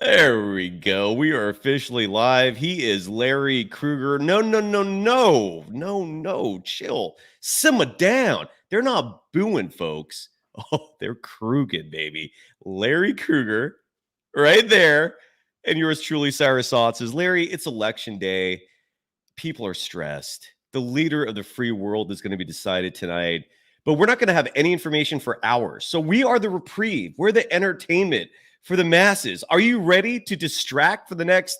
There we go. We are officially live. He is Larry Krueger. No. Chill. Simmer down. They're not booing, folks. Oh, they're Kruging, baby. Larry Krueger, right there. And yours truly, Cyrus Sauce, is Larry. It's election day. People are stressed. The leader of the free world is going to be decided tonight. But we're not going to have any information for hours. So we are the reprieve. We're the entertainment for the masses. Are you ready to distract for the next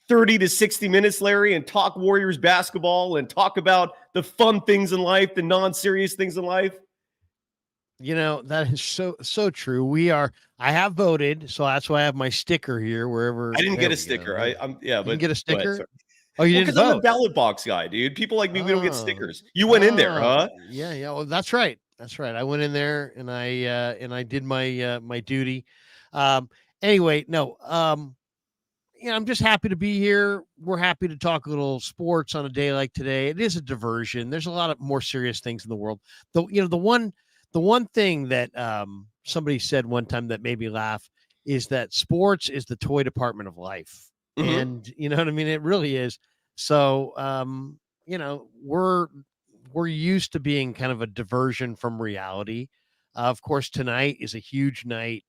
30 to 60 minutes, Larry, and talk Warriors basketball and talk about the fun things in life, the non-serious things in life? You know, that is so true. I have voted, so that's why I have my sticker here wherever. I didn't get a sticker. But you didn't get a sticker? Oh, you didn't vote? Because I'm a ballot box guy, dude. People like me, we don't get stickers. You went in there, huh? Yeah. Well, that's right. I went in there and I did my duty. Anyway, no. I'm just happy to be here. We're happy to talk a little sports on a day like today. It is a diversion. There's a lot of more serious things in the world. The one thing that somebody said one time that made me laugh is that sports is the toy department of life. Mm-hmm. And you know what I mean? It really is. So, we're used to being kind of a diversion from reality. Of course, tonight is a huge night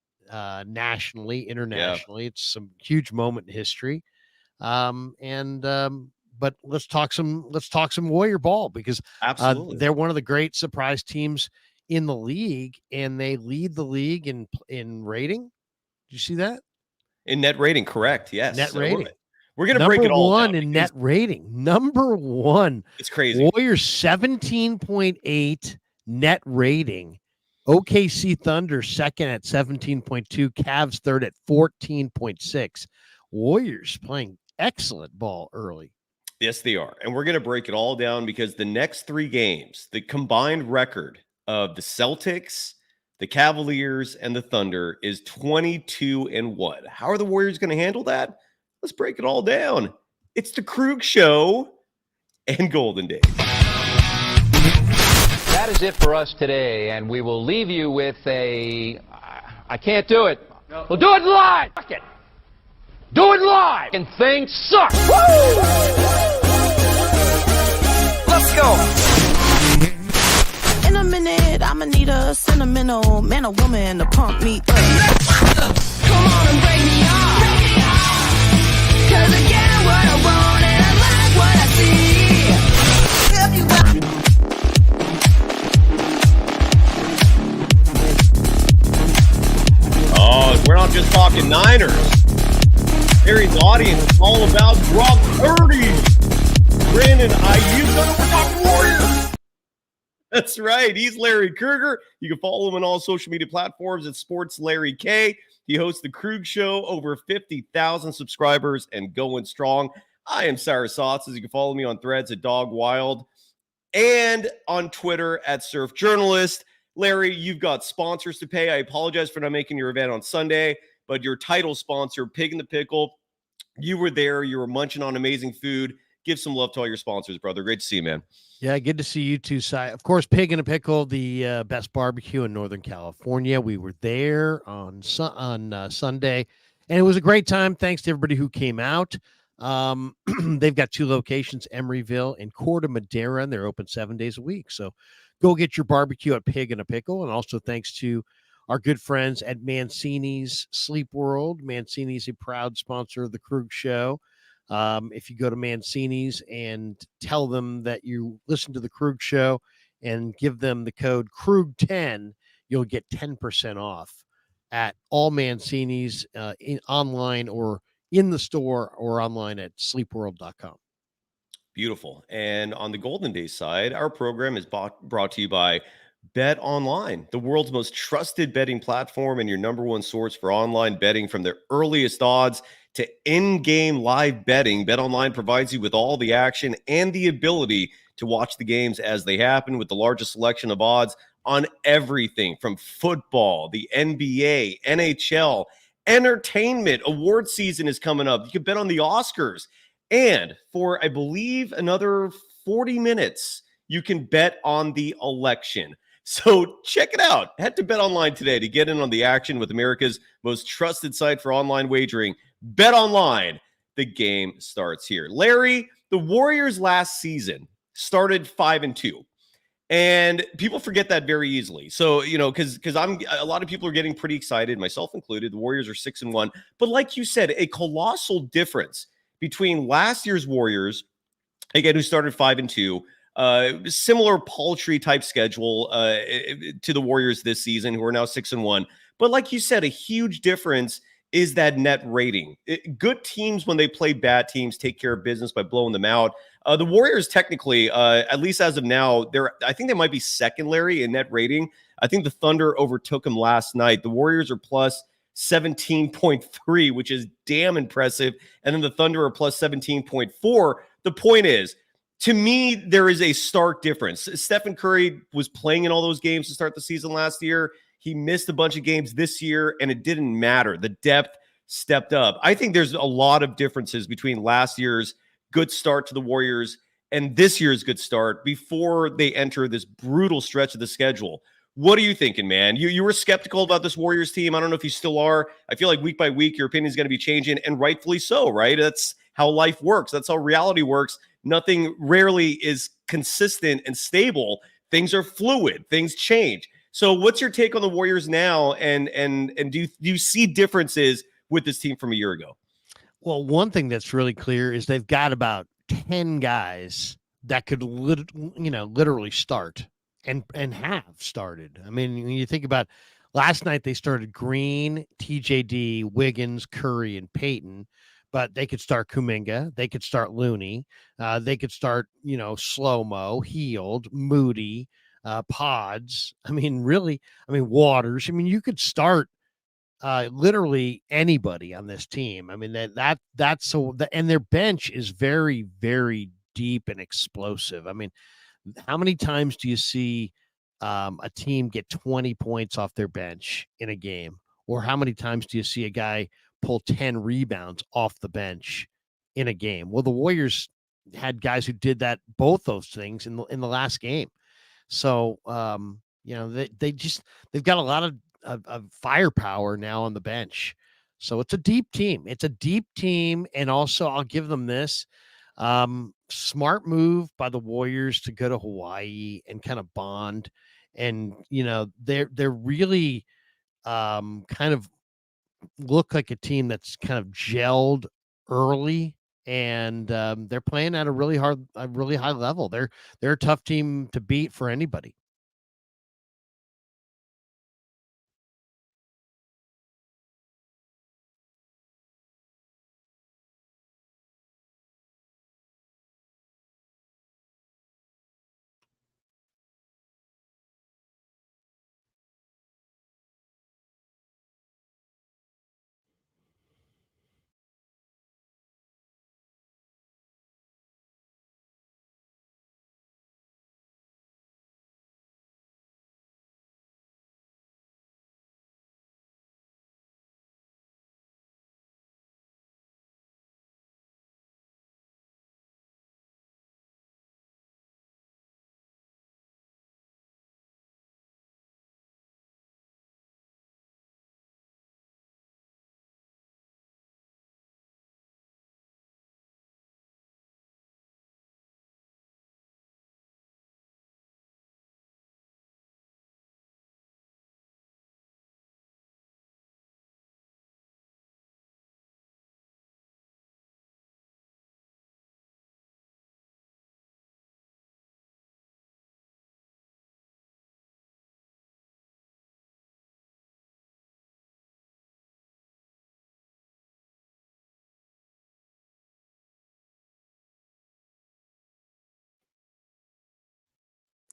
nationally, internationally. Yeah. It's some huge moment in history. But let's talk some Warrior ball because they're one of the great surprise teams in the league, and they lead the league in rating. Did you see that? In net rating, correct? Yes, net rating. We're going to break it all down. Number one in net rating. Number one. It's crazy. Warriors 17.8 net rating. OKC Thunder second at 17.2. Cavs third at 14.6. Warriors playing excellent ball early. Yes, they are. And we're going to break it all down because the next three games, the combined record of the Celtics, the Cavaliers, and the Thunder is 22-1. How are the Warriors going to handle that? Let's break it all down. It's the Krug Show and Golden Days. That is it for us today, and we will leave you with I can't do it. No. We'll do it live. Fuck it. Do it live. And things suck. Woo! Let's go. In a minute, I'ma need a sentimental man or woman to pump me up. Come on and break me off. 'Cause I get what I want and I like what I see. Oh, we're not just talking Niners. Harry's audience is all about Brock Purdy. Brandon Ayuk, we're talking Warriors. That's right. He's Larry Krueger. You can follow him on all social media platforms at Sports Larry K. He hosts the Krug Show, over 50,000 subscribers and going strong. I am Cyrus Sauce. You can follow me on Threads at Dog Wild and on Twitter at Surf Journalist. Larry, you've got sponsors to pay. I apologize for not making your event on Sunday, but your title sponsor, Pig in the Pickle, you were there. You were munching on amazing food. Give some love to all your sponsors, brother. Great to see you, man. Yeah, good to see you too, Si. Of course, Pig in a Pickle, the best barbecue in Northern California. We were there on Sunday, and it was a great time. Thanks to everybody who came out. They've got two locations, Emeryville and Corte Madera, and they're open 7 days a week. So go get your barbecue at Pig in a Pickle. And also thanks to our good friends at Mancini's Sleep World. Mancini's a proud sponsor of the Krug Show. If you go to Mancini's and tell them that you listen to the Krug Show and give them the code KRUG10, you'll get 10% off at all Mancini's online or in the store or online at sleepworld.com. Beautiful. And on the Golden Days side, our program is brought to you by Bet Online, the world's most trusted betting platform and your number one source for online betting. From the earliest odds to in-game live betting, Bet Online provides you with all the action and the ability to watch the games as they happen with the largest selection of odds on everything from football, the NBA, NHL, entertainment. Award season is coming up. You can bet on the Oscars. And for, I believe, another 40 minutes, you can bet on the election. So check it out. Head to Bet Online today to get in on the action with America's most trusted site for online wagering. Bet Online. The game starts here. Larry, the Warriors last season started 5-2. And people forget that very easily. So, because a lot of people are getting pretty excited, myself included. The Warriors are 6-1. But like you said, a colossal difference between last year's Warriors, again, who started 5-2, similar paltry type schedule to the Warriors this season, who are now 6-1. But like you said, a huge difference is that net rating. Good teams, when they play bad teams, take care of business by blowing them out. The Warriors, technically, at least as of now, I think they might be second, Larry, in net rating. I think the Thunder overtook them last night. The Warriors are plus 17.3, which is damn impressive. And then the Thunder are plus 17.4. The point is, to me, there is a stark difference. Stephen Curry was playing in all those games to start the season last year. He missed a bunch of games this year, and it didn't matter. The depth stepped up. I think there's a lot of differences between last year's good start to the Warriors and this year's good start before they enter this brutal stretch of the schedule. What are you thinking, man? You were skeptical about this Warriors team. I don't know if you still are. I feel like week by week, your opinion is going to be changing, and rightfully so, right? That's how life works. That's how reality works. Nothing rarely is consistent and stable. Things are fluid. Things change. So what's your take on the Warriors now, and do you see differences with this team from a year ago? Well, one thing that's really clear is they've got about 10 guys that could literally start and have started. I mean, when you think about last night, they started Green, TJD, Wiggins, Curry, and Payton, but they could start Kuminga, they could start Looney, they could start, Slow-Mo, Healed, Moody, Pods. Waters. I mean, you could start literally anybody on this team. I mean, that's so, and their bench is very, very deep and explosive. I mean, how many times do you see a team get 20 points off their bench in a game? Or how many times do you see a guy pull 10 rebounds off the bench in a game? Well, the Warriors had guys who did both those things in the last game. So, they've got a lot of firepower now on the bench. So it's a deep team. And also I'll give them this, smart move by the Warriors to go to Hawaii and kind of bond. And, they're really kind of look like a team that's kind of gelled early, and they're playing at a really high level. They're a tough team to beat for anybody.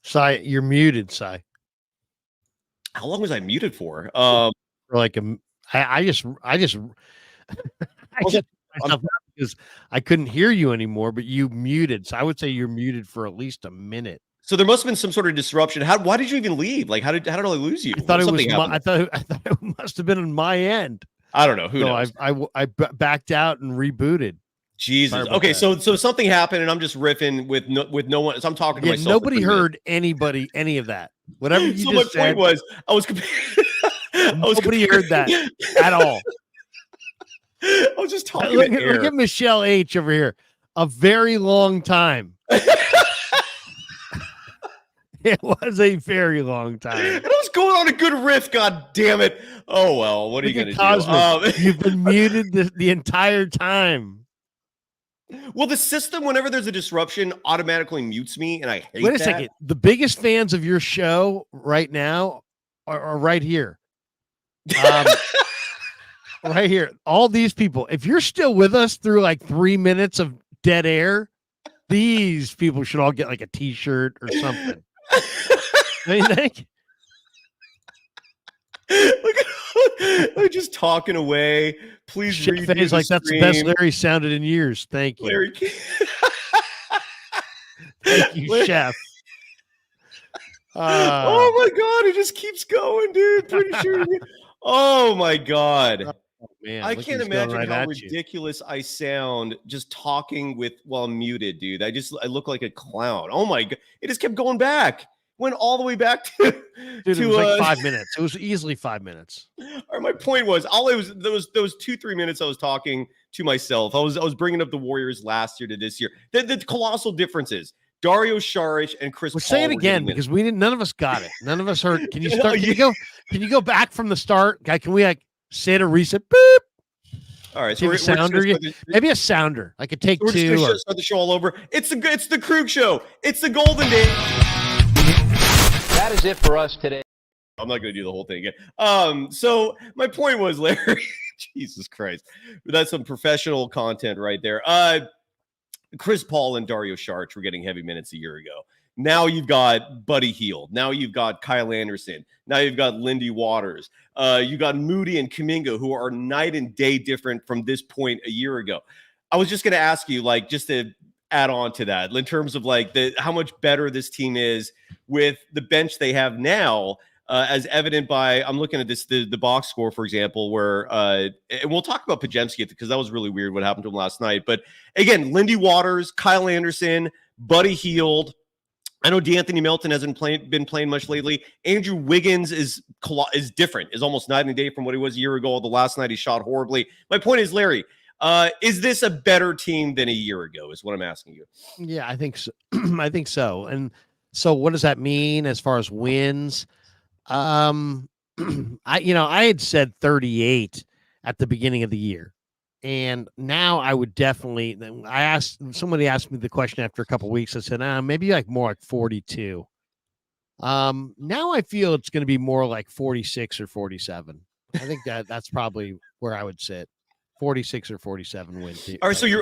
Cy, you're muted, Cy. How long was I muted for? For like I just because I couldn't hear you anymore, but you muted. So I would say you're muted for at least a minute. So there must have been some sort of disruption. Why did you even leave? Like, how did I lose you? I thought I thought it must have been on my end. I don't know. Who knows? I backed out and rebooted. Jesus. Okay, so something happened, and I'm just riffing with no one. So I'm talking to myself. Nobody heard any of that. Whatever you So just my point said, was, I was nobody heard that at all. I was just talking Look to air. at Michelle H over here. A very long time. It was a very long time. And I was going on a good riff. God damn it! Oh well, what are you Look gonna at do? You've been muted the entire time. Well, the system, whenever there's a disruption, automatically mutes me, and I hate Wait a that. second. The biggest fans of your show right now are right here. Right here. All these people. If you're still with us through like 3 minutes of dead air, these people should all get like a t-shirt or something. What do you think? Look at they're just talking away. Please Chef read is like, that's the best Larry sounded in years. Thank you. Larry. Thank you, Chef. Oh my God, it just keeps going, dude. Pretty sure. Oh my God. Oh, man, I look can't who's going imagine right how at you. ridiculous I sound just talking while muted, dude. I look like a clown. Oh my God. It just kept going back. Went all the way back to Dude, it was like 5 minutes. It was easily 5 minutes. Or my point was, those 2-3 minutes I was talking to myself. I was bringing up the Warriors last year to this year. The colossal differences. Dario Saric and Chris Paul. Say it again because none of us got it. None of us heard. Can you start? Can you go back from the start? Guy, can we like say it a reset? Beep. All right, so a sounder. Maybe a sounder. I could take we're two. Just start the show all over. It's the Krueger show. It's the Golden Day. That is it for us today. I'm not going to do the whole thing again. So my point was, Larry, Jesus Christ, that's some professional content right there. Chris Paul and Dario Saric were getting heavy minutes a year ago. Now you've got Buddy Hield. Now you've got Kyle Anderson. Now you've got Lindy Waters. You got Moody and Kuminga, who are night and day different from this point a year ago. I was just going to ask you, like, just to add on to that, in terms of like how much better this team is with the bench they have now, as evident by, I'm looking at this, the box score, for example, where, and we'll talk about Podziemski because that was really weird what happened to him last night. But again, Lindy Waters, Kyle Anderson, Buddy Hield. I know DeAnthony Melton hasn't been playing much lately. Andrew Wiggins is different, is almost night and day from what he was a year ago. The last night he shot horribly. My point is, Larry, is this a better team than a year ago is what I'm asking you. Yeah, I think so. I think so. And so what does that mean as far as wins? I had said 38 at the beginning of the year. And now I would definitely, somebody asked me the question after a couple of weeks. I said, maybe like more like 42. Now I feel it's going to be more like 46 or 47. I think that's probably where I would sit. 46 or 47 wins. All right, so I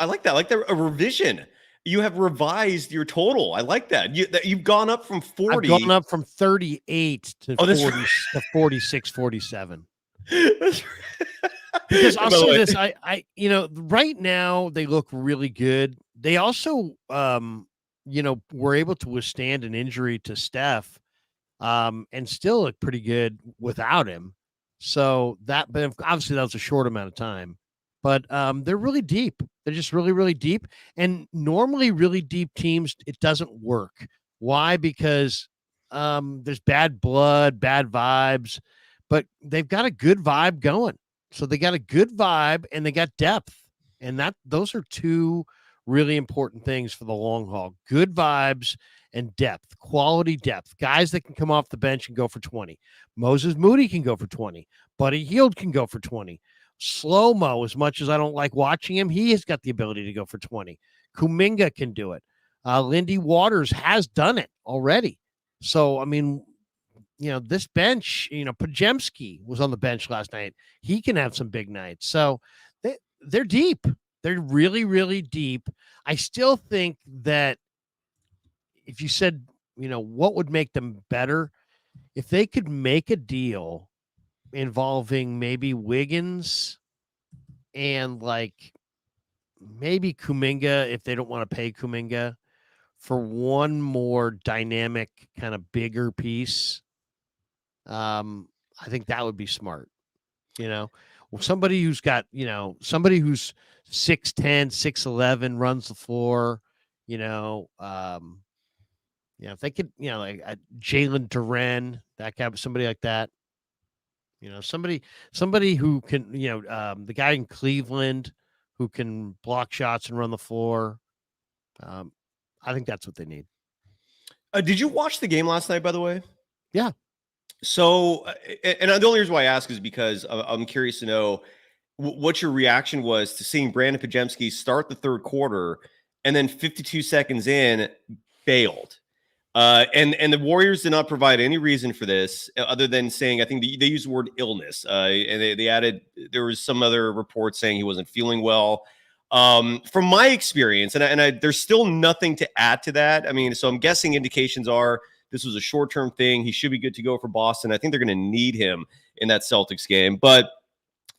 like that. I like that, a revision. You have revised your total. I like that. You've gone up from 40. I've gone up from 38 to 40 to 46, 47. That's right. Because I'll say this, right now they look really good. They also, were able to withstand an injury to Steph, and still look pretty good without him. So but obviously that was a short amount of time, but they're really deep. They're just really, really deep. And normally really deep teams, it doesn't work. Why? Because there's bad blood, bad vibes, but they've got a good vibe going. So they got a good vibe and they got depth. And those are two really important things for the long haul. Good vibes and depth, quality depth. Guys that can come off the bench and go for 20. Moses Moody can go for 20. Buddy Hield can go for 20. Slow-mo, as much as I don't like watching him, he has got the ability to go for 20. Kuminga can do it. Lindy Waters has done it already. So, I mean, this bench, Podziemski was on the bench last night. He can have some big nights. So they're deep. They're really, really deep. I still think that if you said, what would make them better, if they could make a deal involving maybe Wiggins and like maybe Kuminga, if they don't want to pay Kuminga, for one more dynamic kind of bigger piece, I think that would be smart. Somebody who's got, somebody who's 6'10", 6'11", runs the floor, If they could, like Jalen Duren, that guy, somebody like that. Somebody who can, the guy in Cleveland who can block shots and run the floor. I think that's what they need. Did you watch the game last night, by the way? Yeah. So, and the only reason why I ask is because I'm curious to know what your reaction was to seeing Brandon Podziemski start the third quarter and then 52 seconds in bailed. And the Warriors did not provide any reason for this other than saying, I think they used the word illness. And they added, there was some other report saying he wasn't feeling well. From my experience, and there's still nothing to add to that. I mean, so I'm guessing indications are this was a short-term thing. He should be good to go for Boston. I think they're going to need him in that Celtics game. But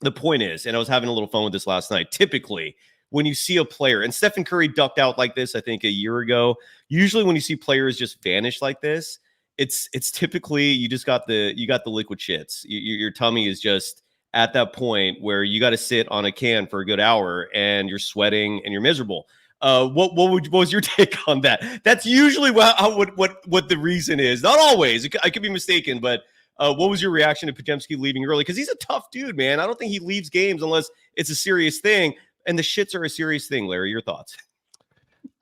the point is, and I was having a little fun with this last night, typically when you see a player, and Stephen Curry ducked out like this, I think a year ago, usually when you see players just vanish like this, it's typically you got the liquid shits. Your tummy is just at that point where you got to sit on a can for a good hour and you're sweating and you're miserable. What was your take on that? That's usually what the reason is. Not always. I could be mistaken, but what was your reaction to Podziemski leaving early? Because he's a tough dude, man. I don't think he leaves games unless it's a serious thing. And the shits are a serious thing, Larry. Your thoughts?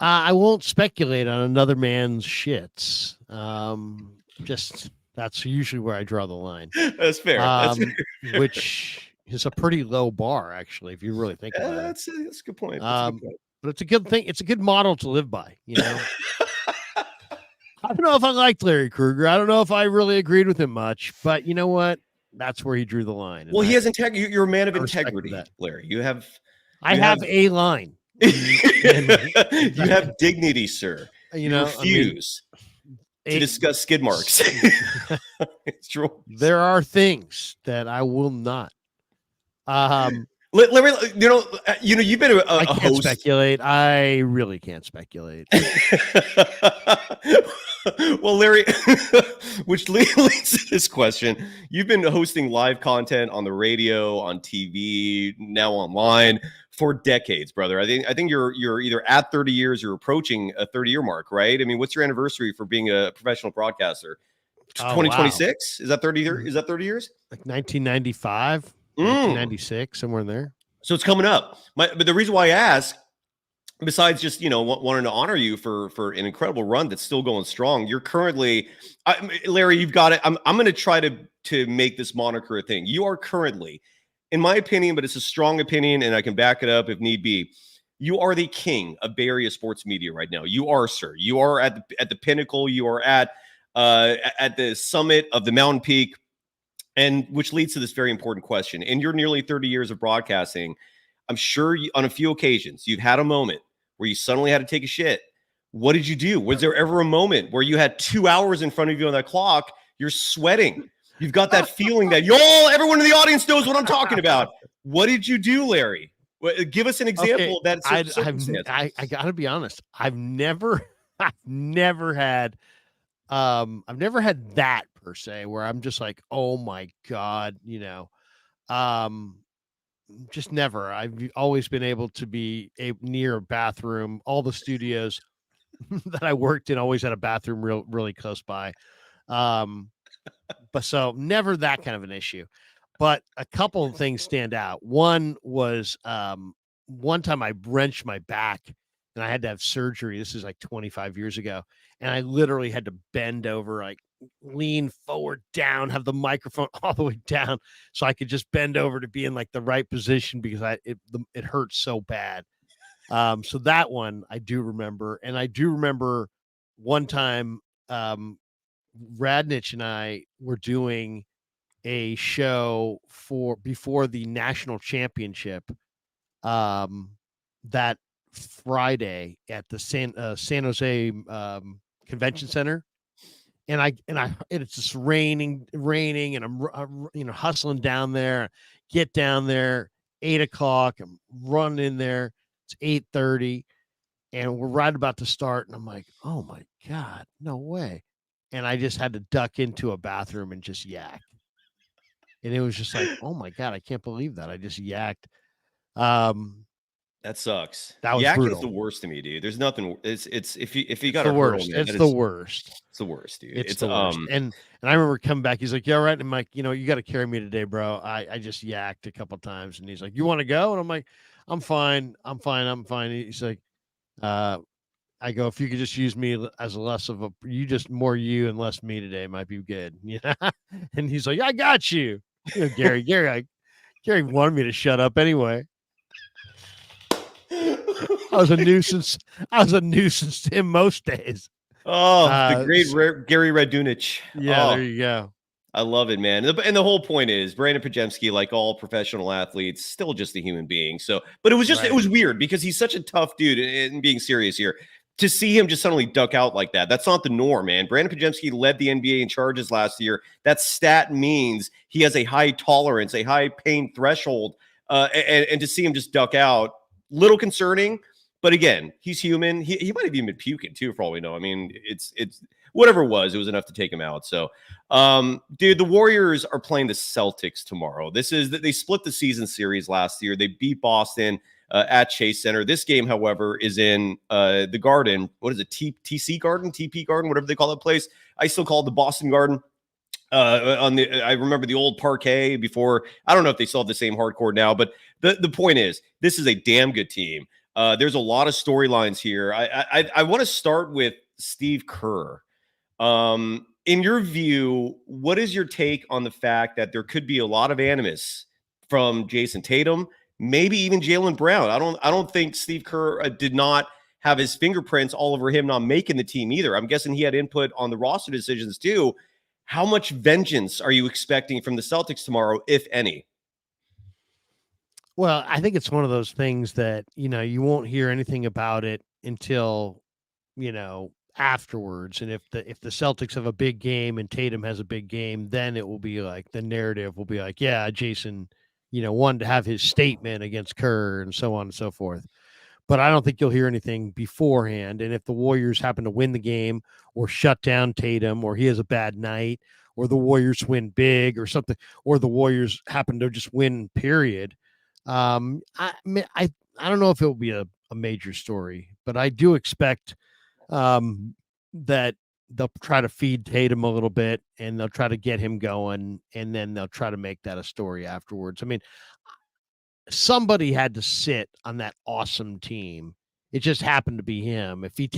I won't speculate on another man's shits. Just that's usually where I draw the line. That's fair. That's fair. Which is a pretty low bar, actually, if you really think about it. That's a good point. But it's a good thing. It's a good model to live by, I don't know if I liked Larry Krueger. I don't know if I really agreed with him much, but you know what? That's where he drew the line. Well, he has integrity. You're a man of integrity, Larry. I have a line. You have dignity, sir. You refuse to discuss skid marks. It's true. There are things that I will not. Larry, you've been a I can't host. Speculate. I really can't speculate. Well, Larry, which leads to this question. You've been hosting live content on the radio, on TV, now online for decades, brother. I think you're either at 30 years or approaching a 30-year mark, right? I mean, what's your anniversary for being a professional broadcaster? 2026? Wow. Is that 30 years? Is that 30 years? Like 1995, 1996, somewhere in there. So it's coming up. But the reason why I ask, besides just, wanting to honor you for an incredible run that's still going strong, you're currently, Larry, you've got it. I'm going to try to make this moniker a thing. You are currently, in my opinion, but it's a strong opinion and I can back it up if need be, you are the king of Bay Area sports media right now. You are, sir. You are at the pinnacle. You are at the summit of the mountain peak. And which leads to this very important question. In your nearly 30 years of broadcasting, I'm sure on a few occasions you've had a moment where you suddenly had to take a shit. What did you do? Was there ever a moment where you had 2 hours in front of you on that clock? You're sweating. You've got that feeling that everyone in the audience knows what I'm talking about. What did you do, Larry? Give us an example of that circumstance. I got to be honest. I've never had that per se where I'm just like, oh my God, just never. I've always been able to be near a bathroom. All the studios that I worked in always had a bathroom really close by. But so never that kind of an issue. But a couple of things stand out. One was one time I wrenched my back and I had to have surgery. This is like 25 years ago. And I literally had to bend over, like lean forward, down, have the microphone all the way down so I could just bend over to be in like the right position because it hurt so bad. So that one I do remember. And I do remember one time Radnich and I were doing a show before the national championship that Friday at the San Jose Convention Center, and it's just raining, and I'm hustling down there. Get down there, 8:00. I'm running in there. It's 8:30, and we're right about to start. And I'm like, oh my God, no way! And I just had to duck into a bathroom and just yak. And it was just like, oh my God, I can't believe that I just yacked. That sucks. That was Yakking is brutal. the worst to me, dude. There's nothing. It's if you got The a girl, worst. man, It's the worst. it's the worst, dude. It's the worst. And I remember coming back. He's like, "Yeah, right." And I'm like, "You got to carry me today, bro. I just yacked a couple times." And he's like, "You want to go?" And I'm like, "I'm fine. I'm fine. I'm fine." He's like, I go, "If you could just use me as less of more you and less me today might be good." And he's like, "I got you." Gary wanted me to shut up anyway. I was a nuisance. I was a nuisance to him most days. The great Gary Radunich. Yeah, there you go. I love it, man. And the whole point is Brandon Pajemski, like all professional athletes, still just a human being. So, but it was just, it was weird because he's such a tough dude, and being serious here, to see him just suddenly duck out like that. That's not the norm, man. Brandon Pajemski led the NBA in charges last year. That stat means he has a high tolerance, a high pain threshold. And to see him just duck out, little concerning. But again, he's human. He might have even been puking too, for all we know. I mean, it's whatever it was enough to take him out. So, dude, the Warriors are playing the Celtics tomorrow. They split the season series last year. They beat Boston at Chase Center. This game, however, is in the Garden. What is it? TC Garden, TP Garden, whatever they call that place. I still call it the Boston Garden. I remember the old parquet before. I don't know if they still have the same hardcore now, but the point is, this is a damn good team. There's a lot of storylines here. I want to start with Steve Kerr. In your view, what is your take on the fact that there could be a lot of animus from Jason Tatum, maybe even Jaylen Brown? I don't think Steve Kerr did not have his fingerprints all over him not making the team either. I'm guessing he had input on the roster decisions too. How much vengeance are you expecting from the Celtics tomorrow, if any? Well, I think it's one of those things that, you won't hear anything about it until, afterwards. And if the Celtics have a big game and Tatum has a big game, then it will be like the narrative will be like, yeah, Jason, wanted to have his statement against Kerr and so on and so forth. But I don't think you'll hear anything beforehand. And if the Warriors happen to win the game or shut down Tatum, or he has a bad night, or the Warriors win big or something, or the Warriors happen to just win, period. I don't know if it will be a major story, but I do expect that they'll try to feed Tatum a little bit and they'll try to get him going, and then they'll try to make that a story afterwards. I mean, somebody had to sit on that awesome team. It just happened to be him. If he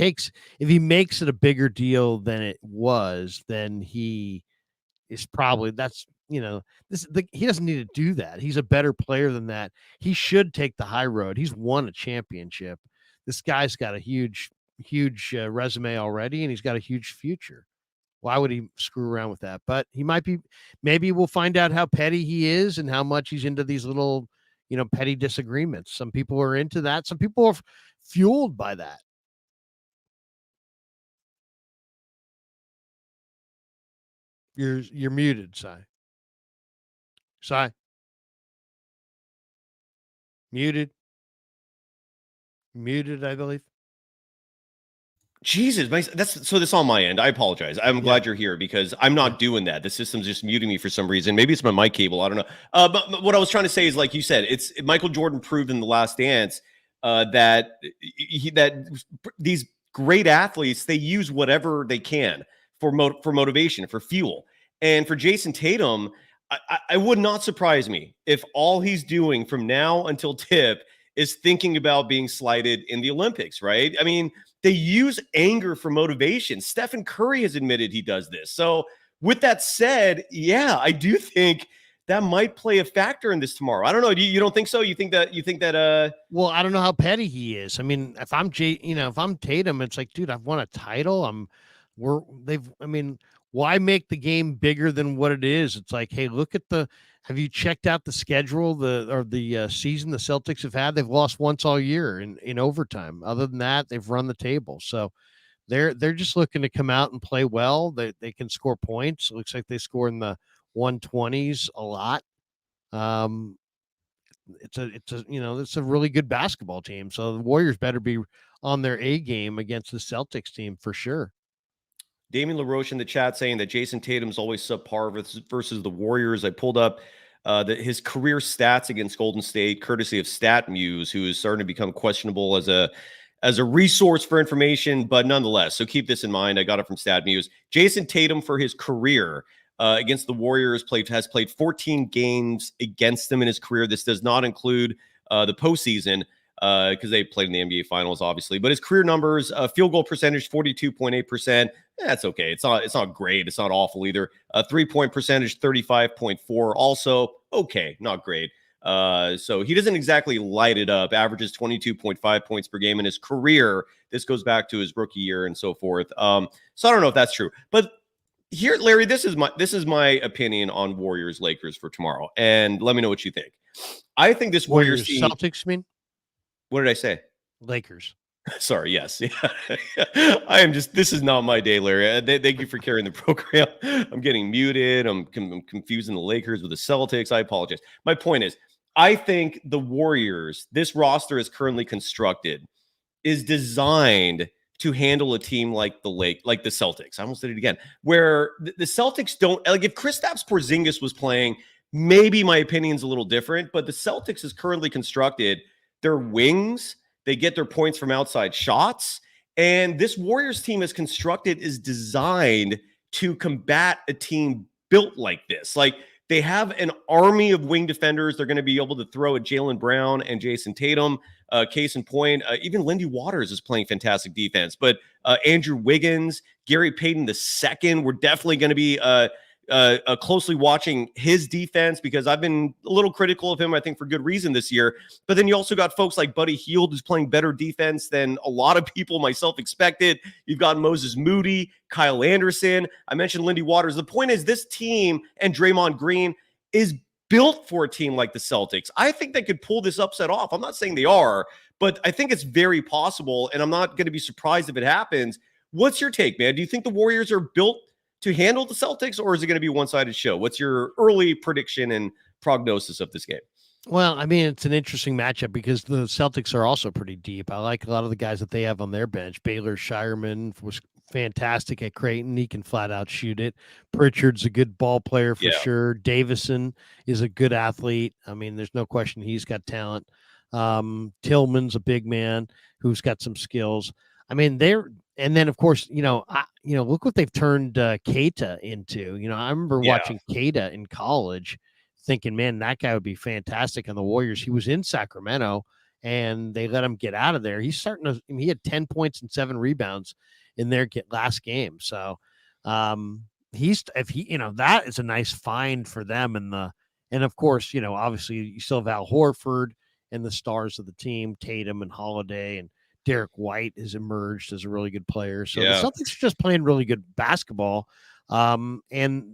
makes it a bigger deal than it was, then he is probably he doesn't need to do that. He's a better player than that. He should take the high road. He's won a championship. This guy's got a huge resume already, and he's got a huge future. Why would he screw around with that? But maybe we'll find out how petty he is and how much he's into these little, petty disagreements. Some people are into that. Some people are fueled by that. You're muted, Cy. Muted, I believe. Jesus, that's on my end. I apologize. I'm glad you're here because I'm not doing that. The system's just muting me for some reason. Maybe it's my mic cable. I don't know. But what I was trying to say is, like you said, it's Michael Jordan proved in The Last Dance that these great athletes, they use whatever they can for motivation, for fuel. And for Jason Tatum, I would not surprise me if all he's doing from now until tip is thinking about being slighted in the Olympics, right? I mean, they use anger for motivation. Stephen Curry has admitted he does this. So with that said, yeah, I do think that might play a factor in this tomorrow. I don't know. You don't think so? You think that well, I don't know how petty he is. I mean, if I'm Tatum, it's like, dude, I've won a title. Why make the game bigger than what it is? It's like, hey, have you checked out the schedule, the season the Celtics have had? They've lost once all year in overtime. Other than that, they've run the table. So they're just looking to come out and play well. They can score points. It looks like they score in the 120s a lot. It's a really good basketball team. So the Warriors better be on their A game against the Celtics team for sure. Damian LaRoche in the chat saying that Jason Tatum's always subpar versus the Warriors. I pulled up his career stats against Golden State, courtesy of StatMuse, who is starting to become questionable as a resource for information, but nonetheless. So keep this in mind. I got it from StatMuse. Jason Tatum, for his career against the Warriors, has played 14 games against them in his career. This does not include the postseason because they played in the NBA Finals, obviously. But his career numbers: field goal percentage 42.8%. That's okay. It's not great. It's not awful either. 3-point percentage 35.4. Also okay, not great. So he doesn't exactly light it up. Averages 22.5 points per game in his career. This goes back to his rookie year and so forth. So I don't know if that's true, but here, Larry, this is my opinion on Warriors Lakers for tomorrow, and let me know what you think. I think this Warriors team. Celtics, mean? What did I say? Lakers. Sorry, yes. I am just, this is not my day, Larry. Thank you for carrying the program. I'm getting muted. I'm confusing the Lakers with the Celtics. I apologize. My point is, I think the Warriors, this roster is currently constructed, is designed to handle a team like the Celtics. I almost did it again, where the Celtics don't, like, if Kristaps Porzingis was playing, maybe my opinion's a little different, but the Celtics is currently constructed, their wings, they get their points from outside shots. And this Warriors team is constructed, is designed to combat a team built like this. Like, they have an army of wing defenders. They're going to be able to throw at Jaylen Brown and Jason Tatum. Case in point, even Lindy Waters is playing fantastic defense. But Andrew Wiggins, Gary Payton II, we're definitely going to be closely watching his defense because I've been a little critical of him, I think, for good reason this year. But then you also got folks like Buddy Hield, who's playing better defense than a lot of people, myself, expected. You've got Moses Moody, Kyle Anderson. I mentioned Lindy Waters. The point is, this team and Draymond Green is built for a team like the Celtics. I think they could pull this upset off. I'm not saying they are, but I think it's very possible, and I'm not going to be surprised if it happens. What's your take, man? Do you think the Warriors are built to handle the Celtics, or is it going to be a one-sided show? What's your early prediction and prognosis of this game? Well, I mean, it's an interesting matchup because the Celtics are also pretty deep. I like a lot of the guys that they have on their bench. Baylor Shireman was fantastic at Creighton. He can flat out shoot it. Pritchard's a good ball player for sure. Davison is a good athlete. I mean, there's no question he's got talent. Tillman's a big man who's got some skills. I mean, and then of course, look what they've turned Keita into. I remember watching Keita in college, thinking, man, that guy would be fantastic on the Warriors. He was in Sacramento, and they let him get out of there. He's starting to. I mean, he had 10 points and 7 rebounds in their last game. So, that is a nice find for them. And of course, obviously you still have Al Horford and the stars of the team, Tatum and Holiday, and Derek White has emerged as a really good player. So the Celtics are just playing really good basketball. And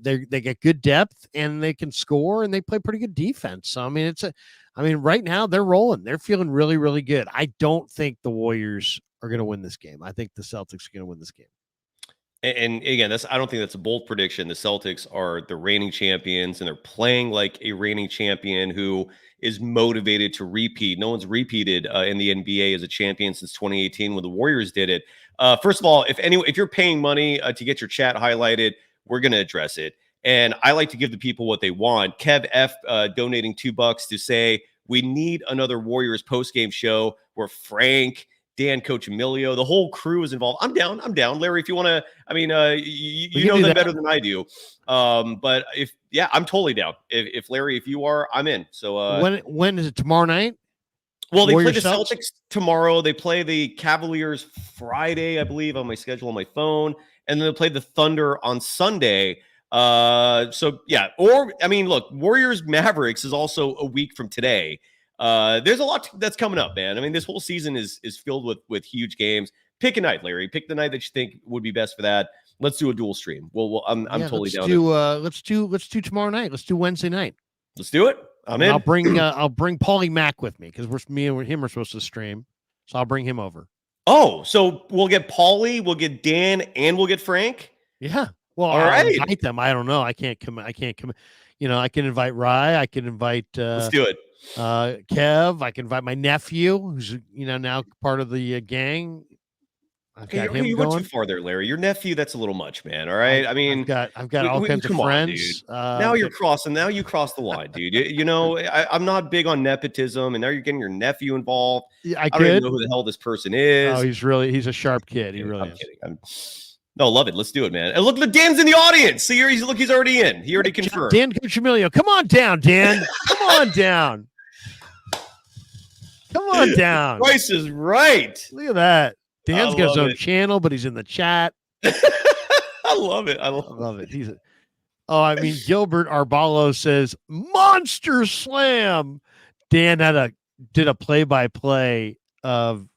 they get good depth, and they can score, and they play pretty good defense. So, I mean, right now they're rolling. They're feeling really, really good. I don't think the Warriors are going to win this game. I think the Celtics are going to win this game. And again, I don't think that's a bold prediction. The Celtics are the reigning champions, and they're playing like a reigning champion who is motivated to repeat. No one's repeated in the NBA as a champion since 2018 when the Warriors did it. First of all, if you're paying money to get your chat highlighted, we're going to address it. And I like to give the people what they want. Kev F donating $2 to say, we need another Warriors post-game show where Frank, Dan, Coach Emilio, the whole crew is involved. I'm down. Larry, if you want to, you know them better than I do. But I'm totally down. If Larry, if you are, I'm in. So when is it? Tomorrow night? Well, they play the Celtics tomorrow. They play the Cavaliers Friday, I believe, on my schedule on my phone. And then they play the Thunder on Sunday. Look, Warriors Mavericks is also a week from today. There's a lot that's coming up, man. I mean, this whole season is filled with huge games. Pick a night, Larry. Pick the night that you think would be best for that. Let's do a dual stream. I'm totally down. Let's do tomorrow night. Let's do Wednesday night. Let's do it. I'm in. I'll bring Paulie Mack with me because me and him are supposed to stream. So I'll bring him over. Oh, so we'll get Paulie, we'll get Dan, and we'll get Frank. Yeah. Well, all I'll right. invite them. I don't know. I can't come. I can invite Rye. I can invite. Let's do it. Kev. I can invite my nephew, who's now part of the gang. I've Okay, got okay, him you went too going. far there, Larry. Your nephew, that's a little much, man. All right. I mean, I've got all kinds of come on, friends. dude. Now you're crossing. Now you cross the line, dude. You know, I'm not big on nepotism, and now you're getting your nephew involved. I don't even could. know who the hell this person Oh, is. he's a sharp kid. He really I'm is. kidding. No, love it. Let's do it, man. And look, Dan's in the audience. See here, he's already in. He already confirmed. Dan Cuchamilio, come on down, Dan. Come on down. Come on down. Price is right. Look at that. Dan's got his own it. channel, but he's in the chat. I love it. I love it. Gilbert Arbalo says Monster Slam. Dan did a play-by-play of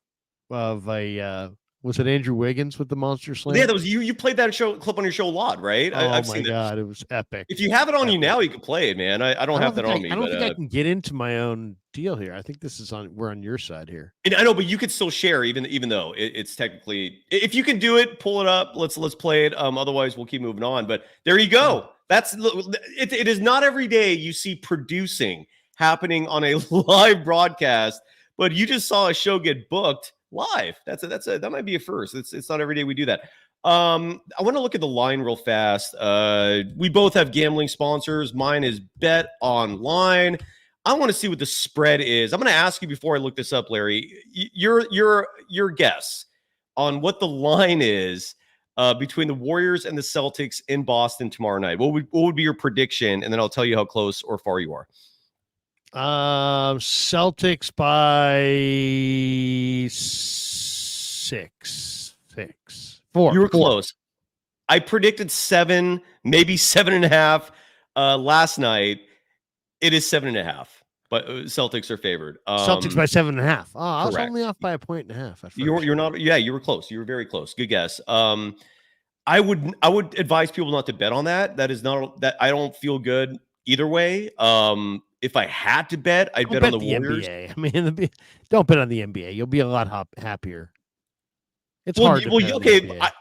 a was it Andrew Wiggins with the Monster Slam? Yeah, that was you. You played that clip on your show a lot, right? I've seen God, it was epic. If you have it on you now, you can play it, man. I don't have that on me. I don't think I can get into my own deal here. I think this is we're on your side here. And I know, but you could still share, even though it's technically. If you can do it, pull it up. Let's play it. Otherwise, we'll keep moving on. But there you go. That's it is not every day you see producing happening on a live broadcast, but you just saw a show get booked live. That might be a first. It's not every day we do that. I want to look at the line real fast. We both have gambling sponsors. Mine is Bet Online. I want to see what the spread is. I'm going to ask you before I look this up, Larry. Your guess on what the line is between the Warriors and the Celtics in Boston tomorrow night. What would be your prediction? And then I'll tell you how close or far you are. Celtics by 4. You were close. I predicted 7, maybe 7.5 last night. It is 7.5, but Celtics are favored. Celtics by 7.5. Oh, I was correct. only off by 1.5. You're not. Yeah, you were close. You were very close. Good guess. I would advise people not to bet on that. That is not that. I don't feel good either way. If I had to bet, I'd bet on the Warriors. NBA. I mean, don't bet on the NBA. You'll be a lot happier. It's hard. Okay. I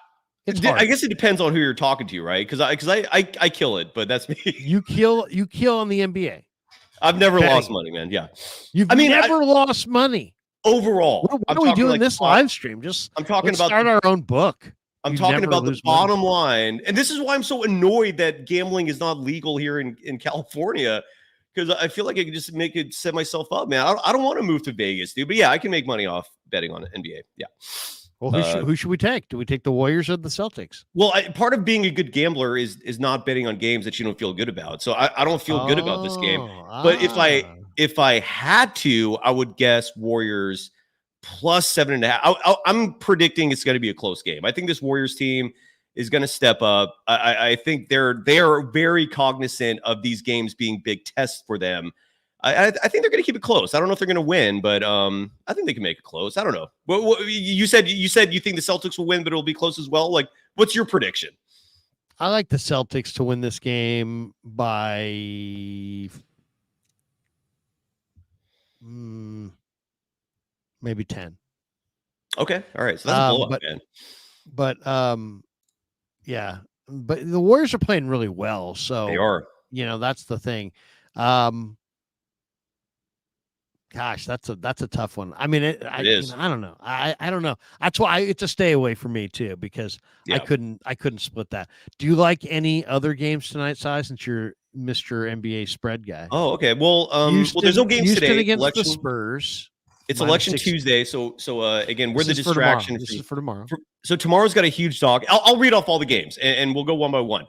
guess it depends on who you're talking to, right? Because I kill it, but that's me. You kill on the NBA. I've never lost money, man. Yeah, you've never lost money overall. What are we doing this live stream? I'm talking about start our own book. I'm talking about the bottom line, and this is why I'm so annoyed that gambling is not legal here in California. Because I feel like I could just set myself up, man. I don't want to move to Vegas, dude. But yeah, I can make money off betting on NBA. Yeah. Well, who should we take? Do we take the Warriors or the Celtics? Well, part of being a good gambler is not betting on games that you don't feel good about. So I don't feel good about this game. But if I had to, I would guess Warriors plus 7.5. I'm predicting it's going to be a close game. I think this Warriors team is going to step up. I think they are very cognizant of these games being big tests for them. I think they're going to keep it close. I don't know if they're going to win, but I think they can make it close. I don't know. What you said you think the Celtics will win, but it'll be close as well. Like, what's your prediction? I like the Celtics to win this game by maybe 10. Okay, all right. So that's a blowout, man. But yeah, but the Warriors are playing really well. So they are. That's the thing. Gosh, that's a tough one. I mean, it is. I don't know. I don't know. That's why it's a stay away for me too, because I couldn't split that. Do you like any other games tonight, Si, since you're Mr. NBA spread guy? Oh, okay. Well, there's no games Houston today. Against the Spurs. It's election Tuesday, so again, we're the distraction. This is for tomorrow. So tomorrow's got a huge dog. I'll read off all the games, and we'll go one by one.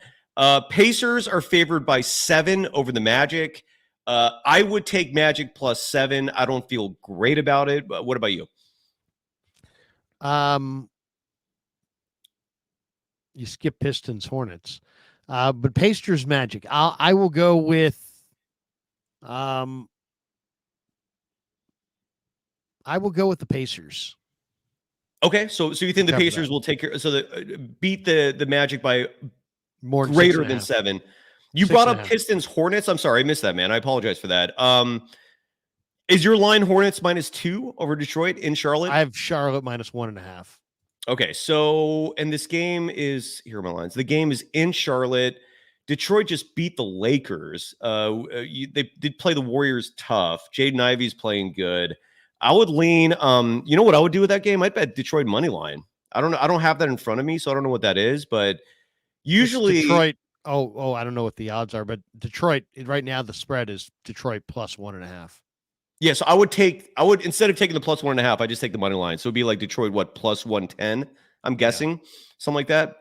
Pacers are favored by 7 over the Magic. I would take Magic plus 7. I don't feel great about it. But what about you? You skip Pistons, Hornets, but Pacers, Magic. I will go with. I will go with the Pacers. Okay, so you think the Pacers will take care? So beat the Magic by more greater than 7. You brought up Pistons Hornets. I'm sorry, I missed that, man. I apologize for that. Is your line Hornets -2 over Detroit in Charlotte? I have Charlotte -1.5. Okay, so and this game is here are my lines. The game is in Charlotte. Detroit just beat the Lakers. They did play the Warriors tough. Jaden Ivey's playing good. I would lean. You know what I would do with that game? I'd bet Detroit money line. I don't know. I don't have that in front of me, so I don't know what that is. But It's usually, Detroit. Oh, I don't know what the odds are, but Detroit right now the spread is Detroit plus 1.5. yeah. So I would instead of taking the plus 1.5, I just take the money line. So it'd be like Detroit, what, plus 110? I'm guessing something like that.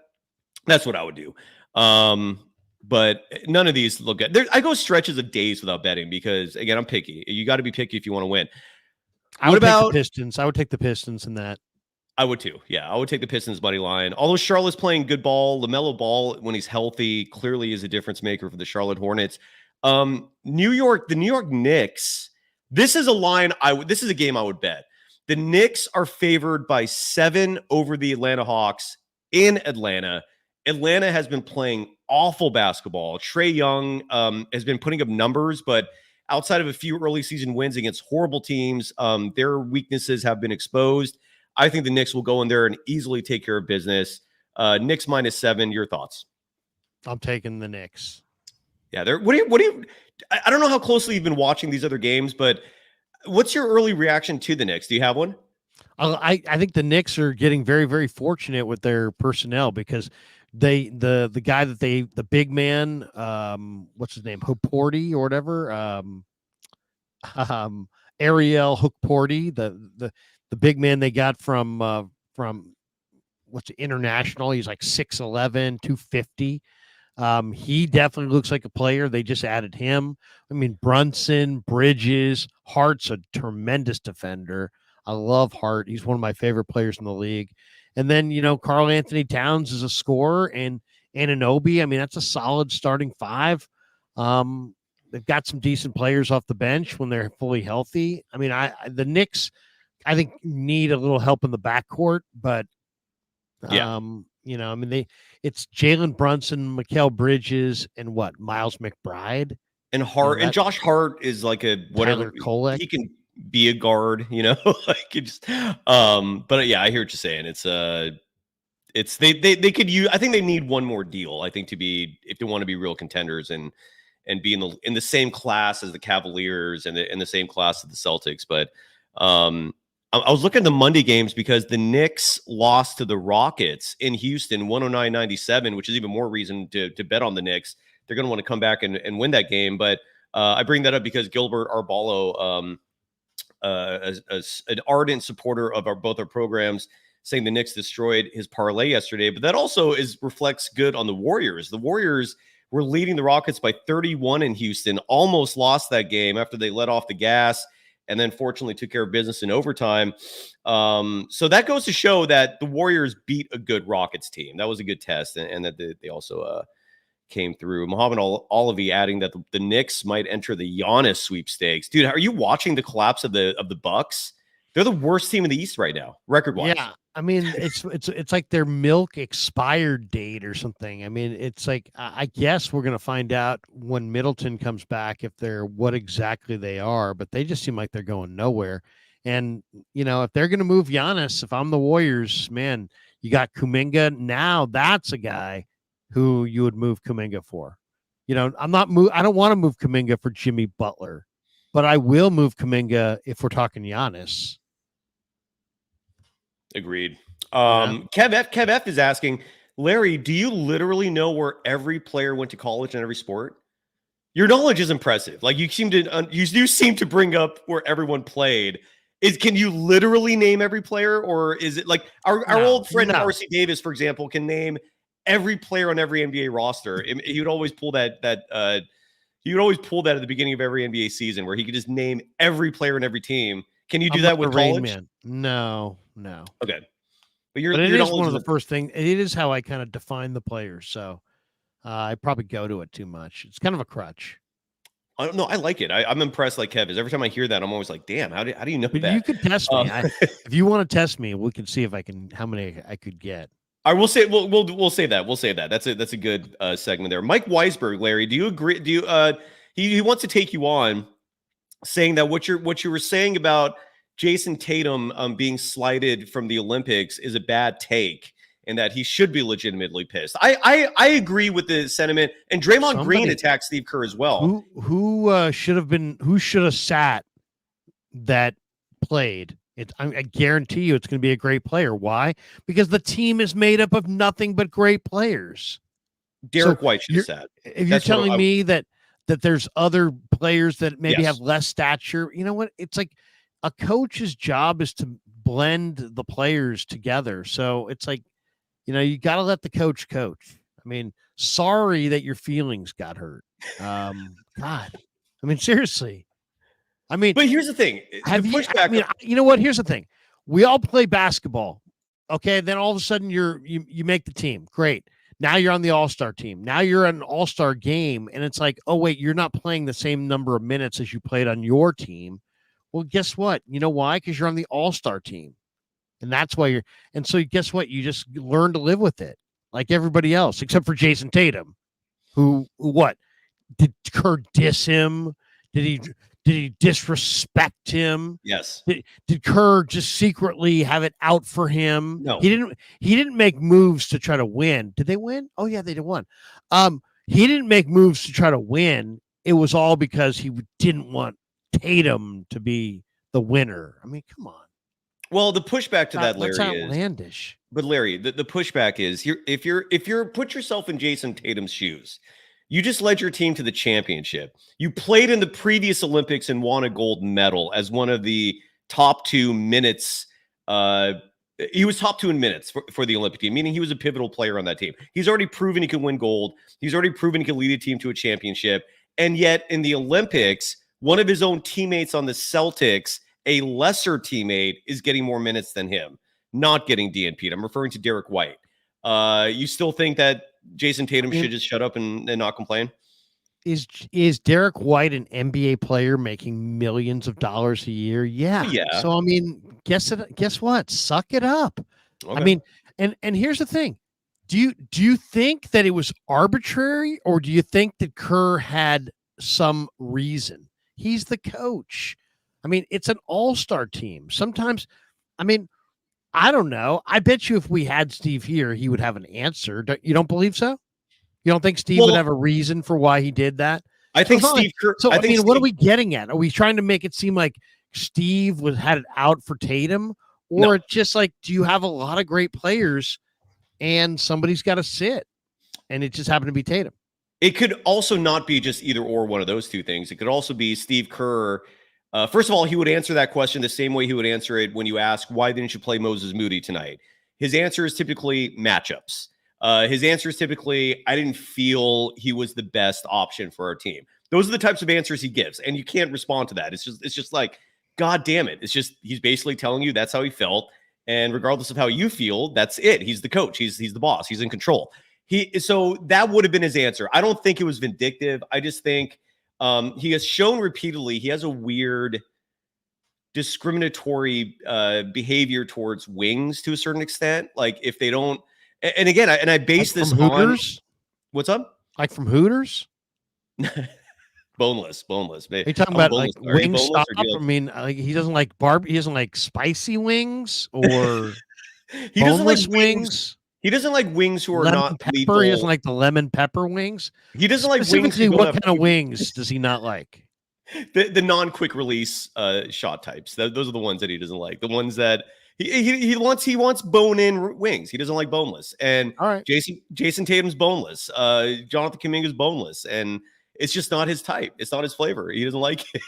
That's what I would do. But none of these look good. I go stretches of days without betting because, again, I'm picky. You got to be picky if you want to win. I would take the Pistons. I would take the Pistons in that. I would too. Yeah, I would take the Pistons money line. Although Charlotte's playing good ball, LaMelo Ball, when he's healthy, clearly is a difference maker for the Charlotte Hornets. The New York Knicks. This is a line this is a game I would bet. The Knicks are favored by 7 over the Atlanta Hawks in Atlanta. Atlanta has been playing awful basketball. Trae Young has been putting up numbers, but outside of a few early season wins against horrible teams, their weaknesses have been exposed. I think the Knicks will go in there and easily take care of business. Knicks -7. Your thoughts? I'm taking the Knicks. Yeah, what do you? I don't know how closely you've been watching these other games, but what's your early reaction to the Knicks? Do you have one? I think the Knicks are getting very, very fortunate with their personnel because the guy that the big man, what's his name, Hoporty or whatever, Ariel Hookporty, the big man they got from what's international. He's like 6'11", 250. He definitely looks like a player. They just added him. I mean, Brunson, Bridges, Hart's a tremendous defender. I love Hart. He's one of my favorite players in the league. And then, Karl Anthony Towns is a scorer, and Anunoby. I mean, that's a solid starting 5. They've got some decent players off the bench when they're fully healthy. I mean, the Knicks, I think, need a little help in the backcourt, but it's Jalen Brunson, Mikal Bridges, and Miles McBride and Hart, and Josh Hart is like a whatever. He can be a guard, like it just. But yeah, I hear what you're saying. It's they could use. I think they need one more deal. I think if they want to be real contenders and be in the same class as the Cavaliers and in the same class as the Celtics. But I was looking at the Monday games because the Knicks lost to the Rockets in Houston 109-97, which is even more reason to bet on the Knicks. They're going to want to come back and win that game. But I bring that up because Gilbert Arbalo, as an ardent supporter of both our programs, saying the Knicks destroyed his parlay yesterday. But that also reflects good on the Warriors. The Warriors were leading the Rockets by 31 in Houston, almost lost that game after they let off the gas, and then fortunately took care of business in overtime. So that goes to show that the Warriors beat a good Rockets team. That was a good test, and that they also came through. Muhammad Olivi adding that the Knicks might enter the Giannis sweepstakes. Dude, are you watching the collapse of the Bucks? They're the worst team in the East right now, record-wise. Yeah, I mean, it's like their milk expired date or something. I mean, it's like I guess we're gonna find out when Middleton comes back if they're what exactly they are, but they just seem like they're going nowhere. And if they're gonna move Giannis, if I'm the Warriors, man, you got Kuminga. Now that's a guy who you would move Kuminga for. I don't want to move Kuminga for Jimmy Butler, but I will move Kuminga if we're talking Giannis. Agreed. Kev F is asking, Larry, do you literally know where every player went to college in every sport? Your knowledge is impressive. Like you do seem to bring up where everyone played. Can you literally name every player, or is it like our old friend Marcy Davis, for example, can name every player on every NBA roster? He would always pull that. He would always pull that at the beginning of every NBA season, where he could just name every player in every team. Can you do that with college? Man. No. Okay, but it is one of the first things. It is how I kind of define the players. So I probably go to it too much. It's kind of a crutch. I don't know. I like it. I'm impressed. Like Kev is. Every time I hear that, I'm always like, "Damn, how do you know that?" You could test me. If you want to test me, we can see if how many I could get. I will say we'll say that. We'll say that. That's a good segment there. Mike Weisberg, Larry, do you agree? Do you he wants to take you on, saying that what you were saying about Jason Tatum being slighted from the Olympics is a bad take, and that he should be legitimately pissed. I agree with the sentiment, and Draymond Green attacked Steve Kerr as well. Who should have sat that played I guarantee you it's going to be a great player. Why? Because the team is made up of nothing but great players. Derek White should have said. If you're telling me that there's other players that maybe have less stature, you know what? It's like a coach's job is to blend the players together. So it's like, you got to let the coach. I mean, sorry that your feelings got hurt. God, I mean, seriously. I mean, but here's the thing. You know what? Here's the thing. We all play basketball. Okay. Then all of a sudden you make the team. Great. Now you're on the all-star team. Now you're at an all-star game. And it's like, oh, wait, you're not playing the same number of minutes as you played on your team. Well, guess what? You know why? Because you're on the all-star team. And that's why and so guess what? You just learn to live with it like everybody else, except for Jason Tatum, who what? Did Kerr diss him? Did he disrespect him? Yes. Did Kerr just secretly have it out for him? No. He didn't make moves to try to win. Did they win? Oh yeah, they did win. He didn't make moves to try to win. It was all because he didn't want Tatum to be the winner. I mean, come on. Well, the pushback to that, Larry, that's outlandish. But Larry, the pushback is if you're put yourself in Jason Tatum's shoes, you just led your team to the championship. You played in the previous Olympics and won a gold medal as one of the top 2 minutes. He was top 2 in minutes for the Olympic team, meaning he was a pivotal player on that team. He's already proven he can win gold. He's already proven he can lead a team to a championship. And yet in the Olympics, one of his own teammates on the Celtics, a lesser teammate, is getting more minutes than him, not getting DNP'd. I'm referring to Derek White. You still think that Jason Tatum should just shut up and not complain? Is Derek White an NBA player making millions of dollars a year? Yeah. So I mean, guess what? Suck it up. Okay. I mean, and here's the thing. Do you think that it was arbitrary, or do you think that Kerr had some reason? He's the coach. I mean, it's an all-star team. Sometimes, I mean, I don't know. I bet you if we had Steve here, he would have an answer. You don't believe so? You don't think Steve would have a reason for why he did that? I think Steve Kerr. So, I mean, what are we getting at? Are we trying to make it seem like Steve had it out for Tatum? Or it's just like, do you have a lot of great players and somebody's got to sit? And it just happened to be Tatum. It could also not be just either or one of those two things. It could also be Steve Kerr. First of all, he would answer that question the same way he would answer it when you ask, why didn't you play Moses Moody tonight? His answer is typically matchups. His answer is typically, I didn't feel he was the best option for our team. Those are the types of answers he gives, and you can't respond to that. It's just like, God damn it. It's just, he's basically telling you that's how he felt. And regardless of how you feel, that's it. He's the coach. He's the boss. He's in control. So that would have been his answer. I don't think it was vindictive. I just think he has shown repeatedly he has a weird discriminatory behavior towards wings to a certain extent. Like if they don't, and again, I base like this on Hooters. What's up? Like from Hooters? Boneless. Are you talking about like Wingstop? I mean, like he doesn't like he doesn't like spicy wings or he doesn't like wings. He doesn't like wings who are lemon not pepper. lethal. He doesn't like the lemon pepper wings. He doesn't like wings. What kind of wings does he not like? The non-quick release shot types. Those are the ones that he doesn't like. The ones that he wants bone-in wings. He doesn't like boneless. And all right, Jason Tatum's boneless. Jonathan Kuminga's boneless, and it's just not his type. It's not his flavor. He doesn't like it.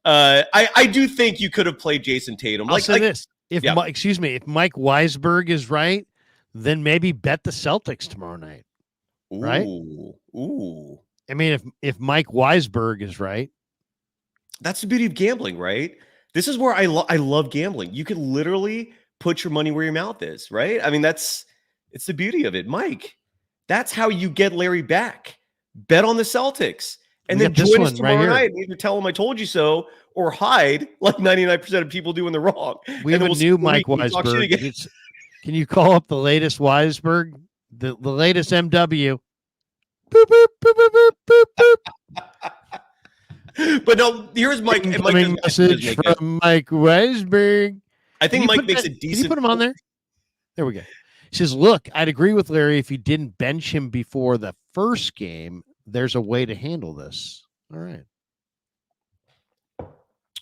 I do think you could have played Jason Tatum. I'll say this. If Mike Weisberg is right, then maybe bet the Celtics tomorrow night. Right? Ooh. I mean, if Mike Weisberg is right, that's the beauty of gambling, right? This is where I love gambling. You can literally put your money where your mouth is, right? I mean, it's the beauty of it, Mike. That's how you get Larry back. Bet on the Celtics, and then join us tomorrow night and either tell him I told you so, or hide like 99% of people do when they're wrong. We have a new Mike Weisberg. Can you call up the latest Weisberg, the latest MW? Boop, boop, boop, boop, boop, boop. But no, here's Mike. Incoming message from Mike Weisberg. I think Mike makes it decent. Can you put him on there? There we go. He says, look, I'd agree with Larry if you didn't bench him before the first game. There's a way to handle this. All right.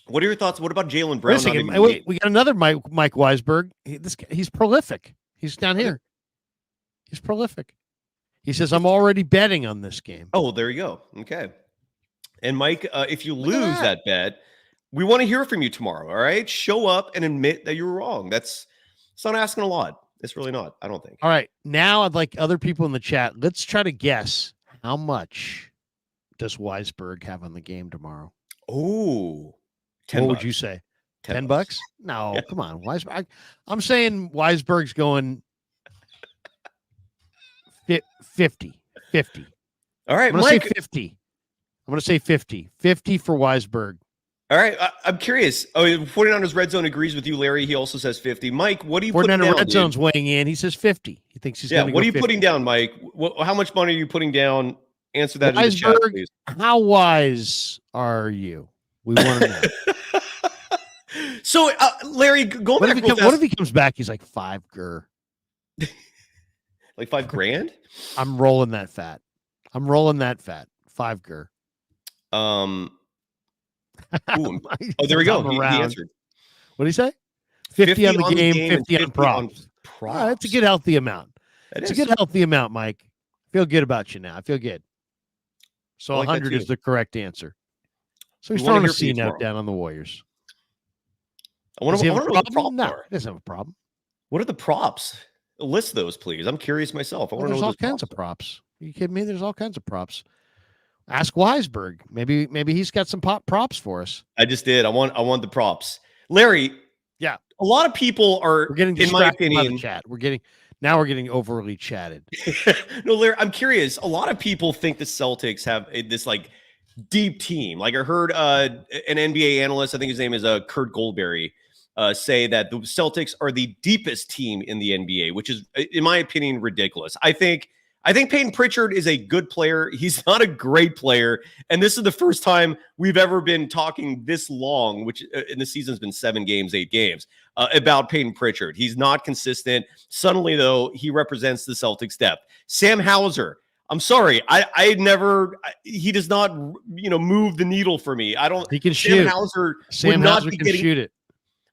What are your thoughts? What about Jaylen Brown? Wait, we got another Mike Weisberg. He's prolific. He's down here. He's prolific. He says, I'm already betting on this game. Oh, there you go. Okay. And Mike, if you lose that bet, we want to hear from you tomorrow. All right. Show up and admit that you were wrong. It's not asking a lot. It's really not, I don't think. All right. Now I'd like other people in the chat. Let's try to guess how much does Weisberg have on the game tomorrow? Oh, what would you say? $10? No, yeah. Come on. Weisberg. I'm saying Weisberg's going 50. All right, I'm going to say 50. I'm going to say 50. 50 for Weisberg. All right. I'm curious. Oh, 49ers Red Zone agrees with you, Larry. He also says 50. Mike, what do you put down? 49ers Red Zone's weighing in. He says 50. He thinks he's going to go what are you 50. putting down, Mike? How much money are you putting down? Answer that in the chat, please. How wise are you? We want to know. So, Larry, go back. What if he comes back? He's like 5 gur. Like $5,000? I'm rolling that fat. 5 gur. Ooh, there we go. He answered. What did he say? 50 on the game, 50 on props. That's a good, healthy amount. It's a good, healthy amount, Mike. I feel good about you now. I feel good. So 100 is the correct answer. So he's throwing a C note down on the Warriors. I want to know what the props no, are. He doesn't have a problem. What are the props? List those, please. I'm curious myself. I want to know. There's all kinds of props. Are you kidding me? There's all kinds of props. Ask Weisberg. Maybe he's got some props for us. I just did. I want the props. Larry. Yeah. A lot of people are getting in my opinion. By the chat. We're getting overly chatted. No, Larry, I'm curious. A lot of people think the Celtics have this like deep team. Like I heard an NBA analyst, I think his name is Kurt Goldberry, say that the Celtics are the deepest team in the NBA, which is, in my opinion, ridiculous. I think Peyton Pritchard is a good player. He's not a great player. And this is the first time we've ever been talking this long, which in the season's been 7 games, 8 games, about Peyton Pritchard. He's not consistent. Suddenly, though, he represents the Celtics' depth. Sam Hauser, I'm sorry. He does not, move the needle for me. He can shoot. Sam Hauser can shoot it.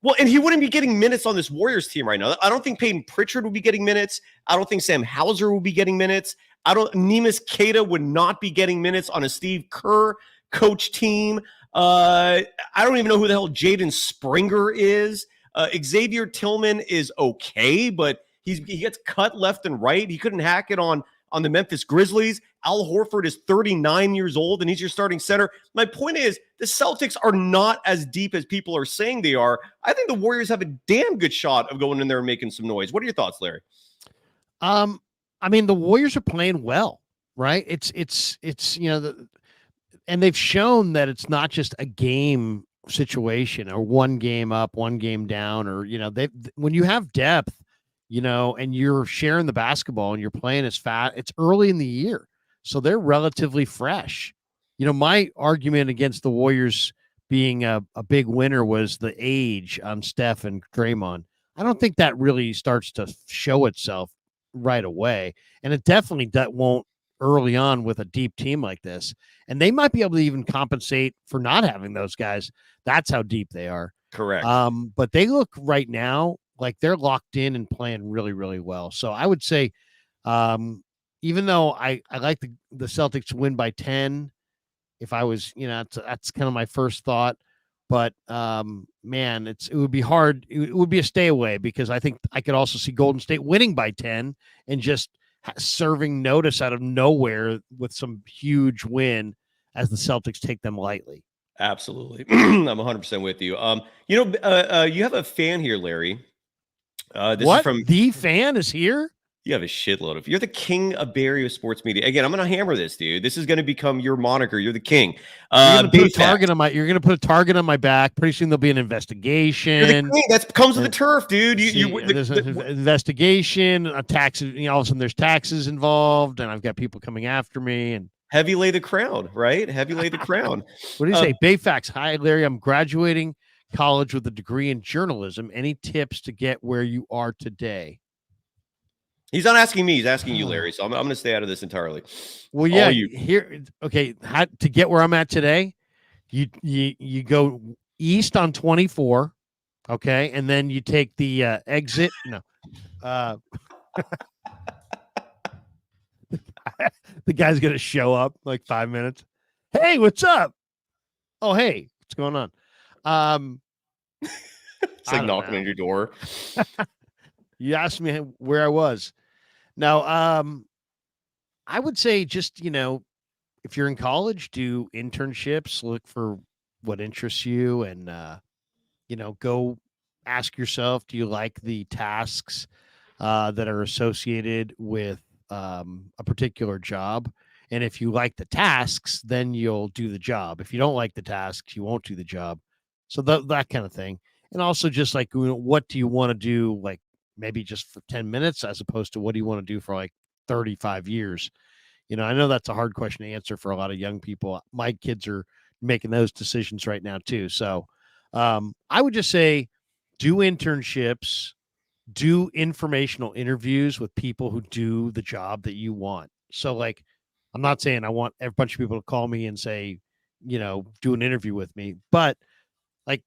Well, and he wouldn't be getting minutes on this Warriors team right now. I don't think Peyton Pritchard would be getting minutes. I don't think Sam Hauser would be getting minutes. Neemias Queta would not be getting minutes on a Steve Kerr coach team. I don't even know who the hell Jaden Springer is. Xavier Tillman is okay, but he gets cut left and right. He couldn't hack it on the Memphis Grizzlies. Al Horford is 39 years old, and he's your starting center. My point is, the Celtics are not as deep as people are saying they are. I think the Warriors have a damn good shot of going in there and making some noise. What are your thoughts, Larry? I mean, the Warriors are playing well, right? It's and they've shown that it's not just a game situation or one game up, one game down, or when you have depth, and you're sharing the basketball and you're playing as fast, it's early in the year. So they're relatively fresh. My argument against the Warriors being a big winner was the age on Steph and Draymond. I don't think that really starts to show itself right away. And it definitely won't early on with a deep team like this. And they might be able to even compensate for not having those guys. That's how deep they are. Correct. But they look right now like they're locked in and playing really, really well. So I would say, even though I like the Celtics to win by 10, if I was, that's kind of my first thought. But man, it would be hard. It would be a stay away because I think I could also see Golden State winning by 10 and just serving notice out of nowhere with some huge win as the Celtics take them lightly. Absolutely. I'm 100% with you. You have a fan here, Larry. This is from the fan is here. You have a shitload of. You're the king of Bay Area sports media. Again, I'm going to hammer this, dude. This is going to become your moniker. You're the king. You're going to put a target on my back. Pretty soon there'll be an investigation. You're the king. That comes with the turf, dude. There's an investigation, a tax. All of a sudden there's taxes involved, and I've got people coming after me. And heavy lay the crown, right? Heavy lay the crown. What do you say, Bayfax? Hi, Larry. I'm graduating college with a degree in journalism. Any tips to get where you are today? He's not asking me. He's asking you, Larry. So I'm going to stay out of this entirely. Well, yeah. Okay. To get where I'm at today, you go east on 24. Okay. And then you take the exit. No. The guy's going to show up like 5 minutes. Hey, what's up? Oh, hey, what's going on? It's like knocking on your door. You asked me where I was. Now, I would say just, if you're in college, do internships, look for what interests you, and, go ask yourself, do you like the tasks that are associated with a particular job? And if you like the tasks, then you'll do the job. If you don't like the tasks, you won't do the job. So that kind of thing. And also just like, what do you want to do? Like maybe just for 10 minutes, as opposed to what do you want to do for like 35 years? I know that's a hard question to answer for a lot of young people. My kids are making those decisions right now too. So I would just say do internships, do informational interviews with people who do the job that you want. So like, I'm not saying I want a bunch of people to call me and say, do an interview with me, but like,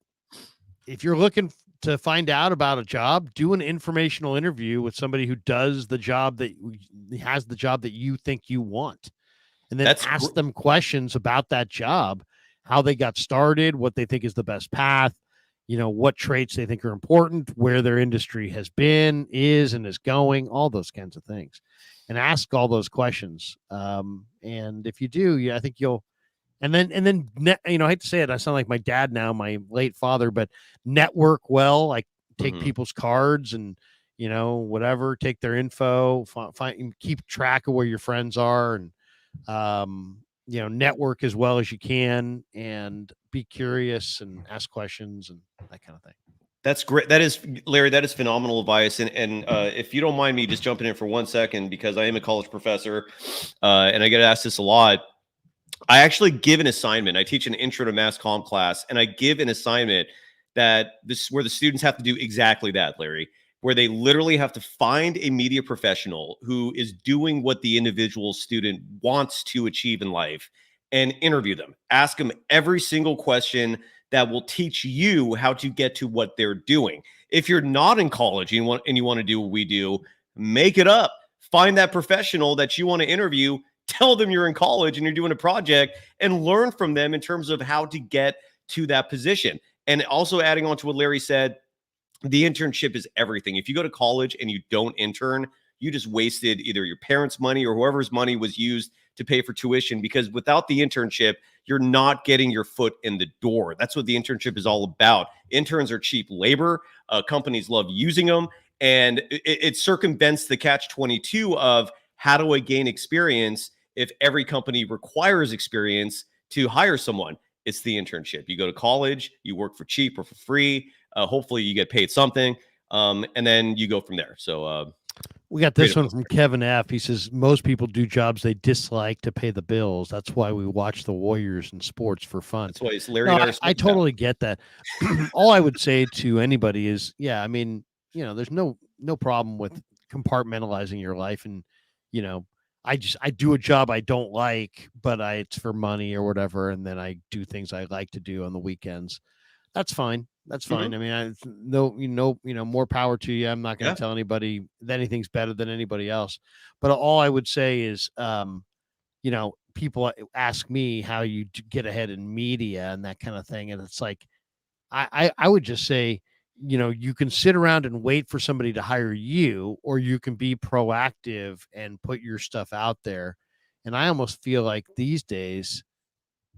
if you're looking to find out about a job, do an informational interview with somebody who does the job that has the job that you think you want. And then ask them questions about that job, how they got started, what they think is the best path, what traits they think are important, where their industry has been, is, and is going, all those kinds of things. And ask all those questions. And if you do, I think you'll, and then, I hate to say it, I sound like my dad now, my late father, but network well, like take people's cards and, whatever, take their info, find, keep track of where your friends are, and, network as well as you can, and be curious and ask questions and that kind of thing. That's great. That is, Larry, that is phenomenal advice. And if you don't mind me just jumping in for 1 second, because I am a college professor and I get asked this a lot. I actually give an assignment. I teach an intro to mass comm class, and I give an assignment where the students have to do exactly that, Larry, where they literally have to find a media professional who is doing what the individual student wants to achieve in life and interview them. Ask them every single question that will teach you how to get to what they're doing. If you're not in college and you want to do what we do, make it up. Find that professional that you want to interview. Tell them you're in college and you're doing a project, and learn from them in terms of how to get to that position. And also adding on to what Larry said, the internship is everything. If you go to college and you don't intern, you just wasted either your parents' money or whoever's money was used to pay for tuition, because without the internship, you're not getting your foot in the door. That's what the internship is all about. Interns are cheap labor. Companies love using them. And it circumvents the catch-22 of how do I gain experience if every company requires experience to hire someone. It's the internship. You go to college, you work for cheap or for free. Hopefully you get paid something. And then you go from there. So we got this one from Kevin F. He says, most people do jobs they dislike to pay the bills. That's why we watch the Warriors in sports for fun. That's why it's Larry. No, I totally get that. All I would say to anybody is, there's no problem with compartmentalizing your life. And, I do a job I don't like, but it's for money or whatever. And then I do things I like to do on the weekends. That's fine. That's fine. I mean, more power to you. I'm not going to tell anybody that anything's better than anybody else. But all I would say is, people ask me how you get ahead in media and that kind of thing. And it's like, I would just say, you can sit around and wait for somebody to hire you, or you can be proactive and put your stuff out there. And I almost feel like these days,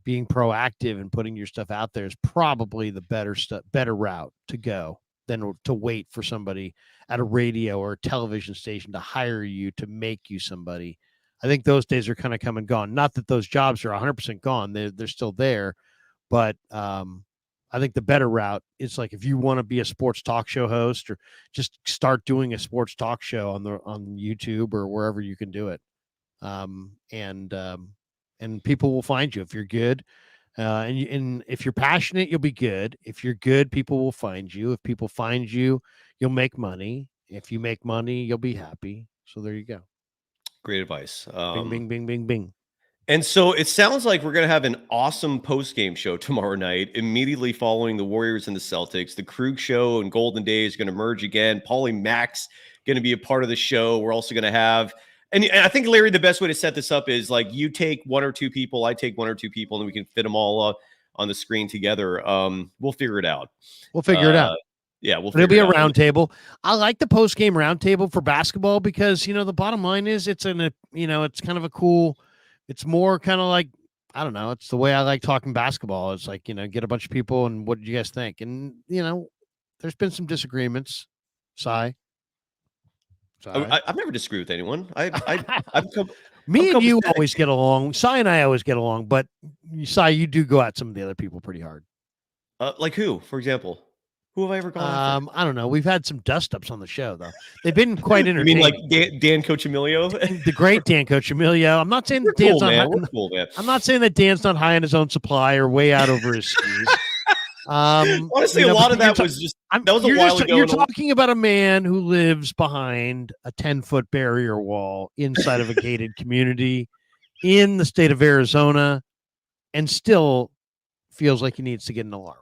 being proactive and putting your stuff out there is probably the better route to go than to wait for somebody at a radio or a television station to hire you to make you somebody. I think those days are kind of come and gone. Not that those jobs are 100% gone. They're still there. But I think the better route is, like, if you want to be a sports talk show host, or just start doing a sports talk show on YouTube or wherever you can do it. And people will find you if you're good. And if you're passionate, you'll be good. If you're good, people will find you. If people find you, you'll make money. If you make money, you'll be happy. So there you go. Great advice. Bing, bing, bing, bing, bing. And so it sounds like we're going to have an awesome post-game show tomorrow night, immediately following the Warriors and the Celtics. The Krueger show and Golden Day is going to merge again. Paulie Mack's going to be a part of the show. We're also going to have, and I think, Larry, the best way to set this up is like you take one or two people, I take one or two people, and we can fit them all on the screen together. We'll figure it out. We'll figure it out. Yeah, it'll be a round table. I like the post-game round table for basketball because, the bottom line is it's kind of a cool. It's more kind of like, I don't know. It's the way I like talking basketball. It's like, get a bunch of people and what did you guys think? And, there's been some disagreements. I've never disagreed with anyone. Me and you always get along. Cy and I always get along, but Cy, you do go at some of the other people pretty hard. Like who, for example? Who have I ever gone? I don't know. We've had some dust-ups on the show, though. They've been quite entertaining. You mean like Dan Cochimilio? The great Dan Cochimilio. I'm not saying that Dan's not high, I'm not saying that Dan's not high on his own supply or way out over his skis. Honestly, a lot of that was just that was a while ago. You're talking about a man who lives behind a 10-foot barrier wall inside of a gated community in the state of Arizona and still feels like he needs to get an alarm.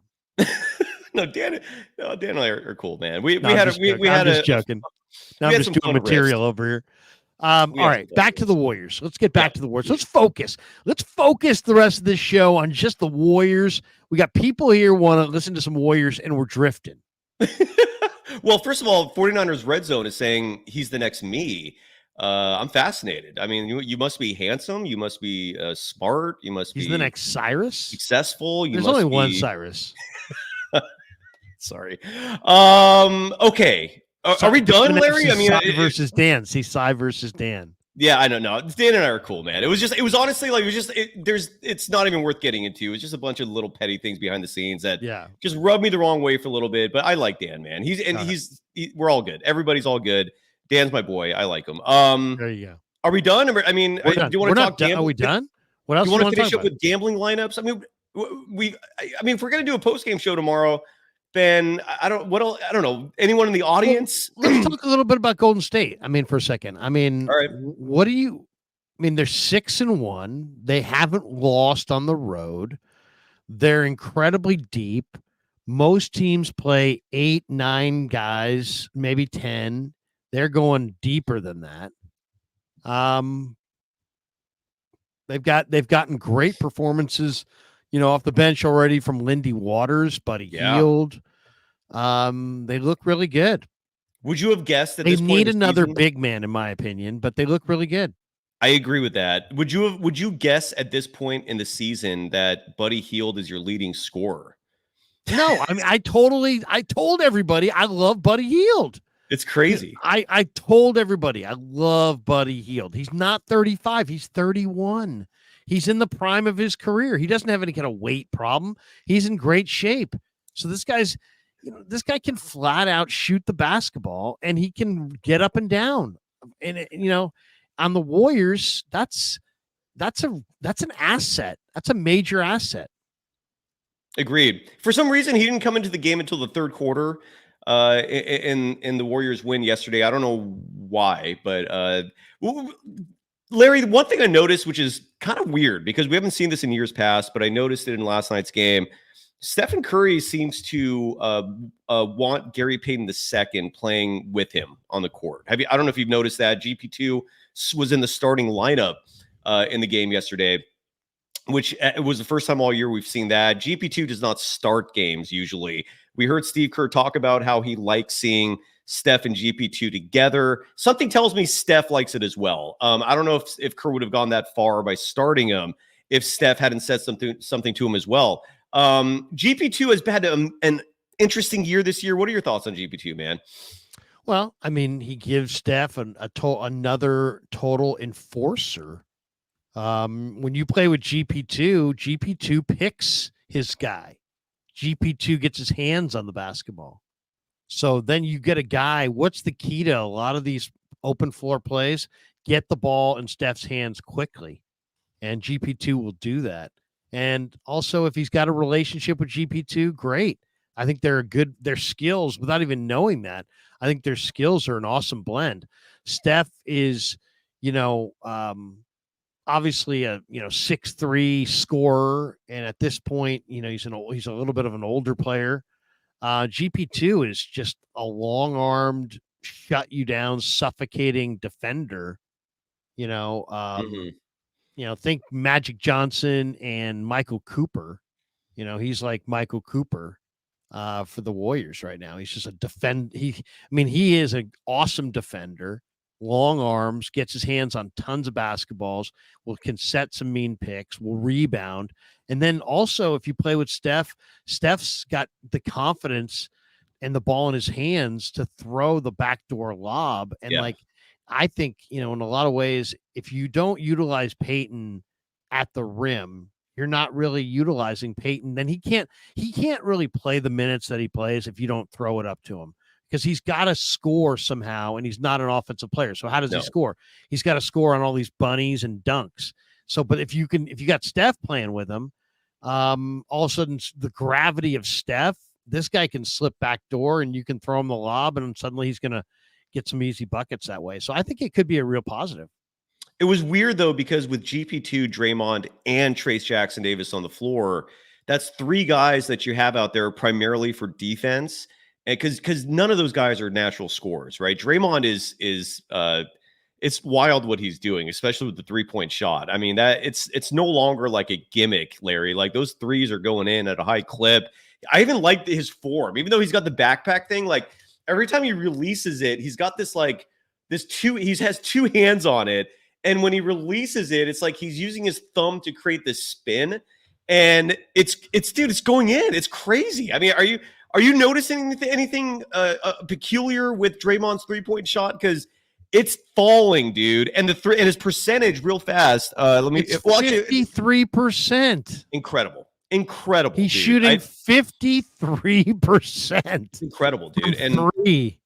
No, Dan and I are cool, man. We I'm just joking. Now I'm just doing material over here. All right, back to the Warriors. Let's get back to the Warriors. Let's focus. Let's focus the rest of this show on just the Warriors. We got people here want to listen to some Warriors, and we're drifting. Well, first of all, 49ers Red Zone is saying he's the next me. I'm fascinated. I mean, you must be handsome. You must be smart. He's the next Cyrus. Successful. There's only one Cyrus. Sorry. Okay. Are we done, Larry? I mean, Cy versus Dan. See, Cy versus Dan. Yeah, I don't know. Dan and I are cool, man. It was honestly like, it's not even worth getting into. It's just a bunch of little petty things behind the scenes that just rubbed me the wrong way for a little bit. But I like Dan, man. We're all good. Everybody's all good. Dan's my boy. I like him. There you go. Are we done? I mean, do you want to talk gambling? Are we done? What else do you want to finish up with gambling lineups? I mean, if we're gonna do a post-game show tomorrow, then I don't know. Anyone in the audience? Well, let's talk a little bit about Golden State. I mean, for a second. I mean, all right. They're 6-1. They haven't lost on the road. They're incredibly deep. Most teams play 8, 9 guys, maybe 10. They're going deeper than that. They've gotten great performances, off the bench already from Lindy Waters, Buddy Hield. They look really good. Would you have guessed that they need another big man, in my opinion, but they look really good? I agree with that. Would you guess at this point in the season that Buddy Hield is your leading scorer? No, I mean, I told everybody I love Buddy Hield. It's crazy. I told everybody I love Buddy Hield. He's not 35. He's 31. He's in the prime of his career. He doesn't have any kind of weight problem. He's in great shape. So this guy can flat out shoot the basketball and he can get up and down. And on the Warriors, that's an asset. That's a major asset. Agreed. For some reason, he didn't come into the game until the third quarter. In the Warriors win yesterday. I don't know why, but Larry, the one thing I noticed, which is kind of weird because we haven't seen this in years past, but I noticed it in last night's game. Stephen Curry seems to want Gary Payton II playing with him on the court. I don't know if you've noticed that. GP2 was in the starting lineup in the game yesterday, which it was the first time all year we've seen that. GP2 does not start games usually. We heard Steve Kerr talk about how he likes seeing Steph and GP2 together. Something tells me Steph likes it as well. I don't know if Kerr would have gone that far by starting him if Steph hadn't said something to him as well. GP2 has had an interesting year this year. What are your thoughts on GP2, man? Well, I mean, he gives Steph another total enforcer. When you play with GP2 picks his guy. GP2 gets his hands on the basketball. So then you get a guy. What's the key to a lot of these open floor plays? Get the ball in Steph's hands quickly. And GP2 will do that. And also, if he's got a relationship with GP2, great. I think their skills, without even knowing that, I think their skills are an awesome blend. Steph is, obviously a 6'3" scorer, and at this point, he's a little bit of an older player. GP2 is just a long-armed, shut you down, suffocating defender. Mhm. Think Magic Johnson and Michael Cooper. He's like Michael Cooper for the Warriors right now. He's just he is an awesome defender, long arms, gets his hands on tons of basketballs, can set some mean picks, will rebound. And then also, if you play with Steph's got the confidence and the ball in his hands to throw the backdoor lob. And Yeah. I think, in a lot of ways, if you don't utilize Peyton at the rim, you're not really utilizing Peyton. Then he can't really play the minutes that he plays if you don't throw it up to him, because he's got to score somehow, and he's not an offensive player. So how does he score? He's got to score on all these bunnies and dunks. So, but if you got Steph playing with him, all of a sudden the gravity of Steph, this guy can slip back door and you can throw him the lob, and suddenly he's going to get some easy buckets that way. So I think it could be a real positive. It was weird, though, because with GP2, Draymond, and Trace Jackson Davis on the floor, that's three guys that you have out there primarily for defense. And because none of those guys are natural scorers, right? Draymond is it's wild what he's doing, especially with the 3-point shot. I mean, that it's no longer like a gimmick, Larry. Like, those threes are going in at a high clip. I even like his form, even though he's got the backpack thing. Like, every time he releases it, he's got this he has two hands on it. And when he releases it, it's like he's using his thumb to create this spin. And it's going in. It's crazy. I mean, are you noticing anything peculiar with Draymond's 3-point shot? Because it's falling, dude. And and his percentage real fast. It's 53%. Incredible. He's shooting 53%. Incredible, dude. And three.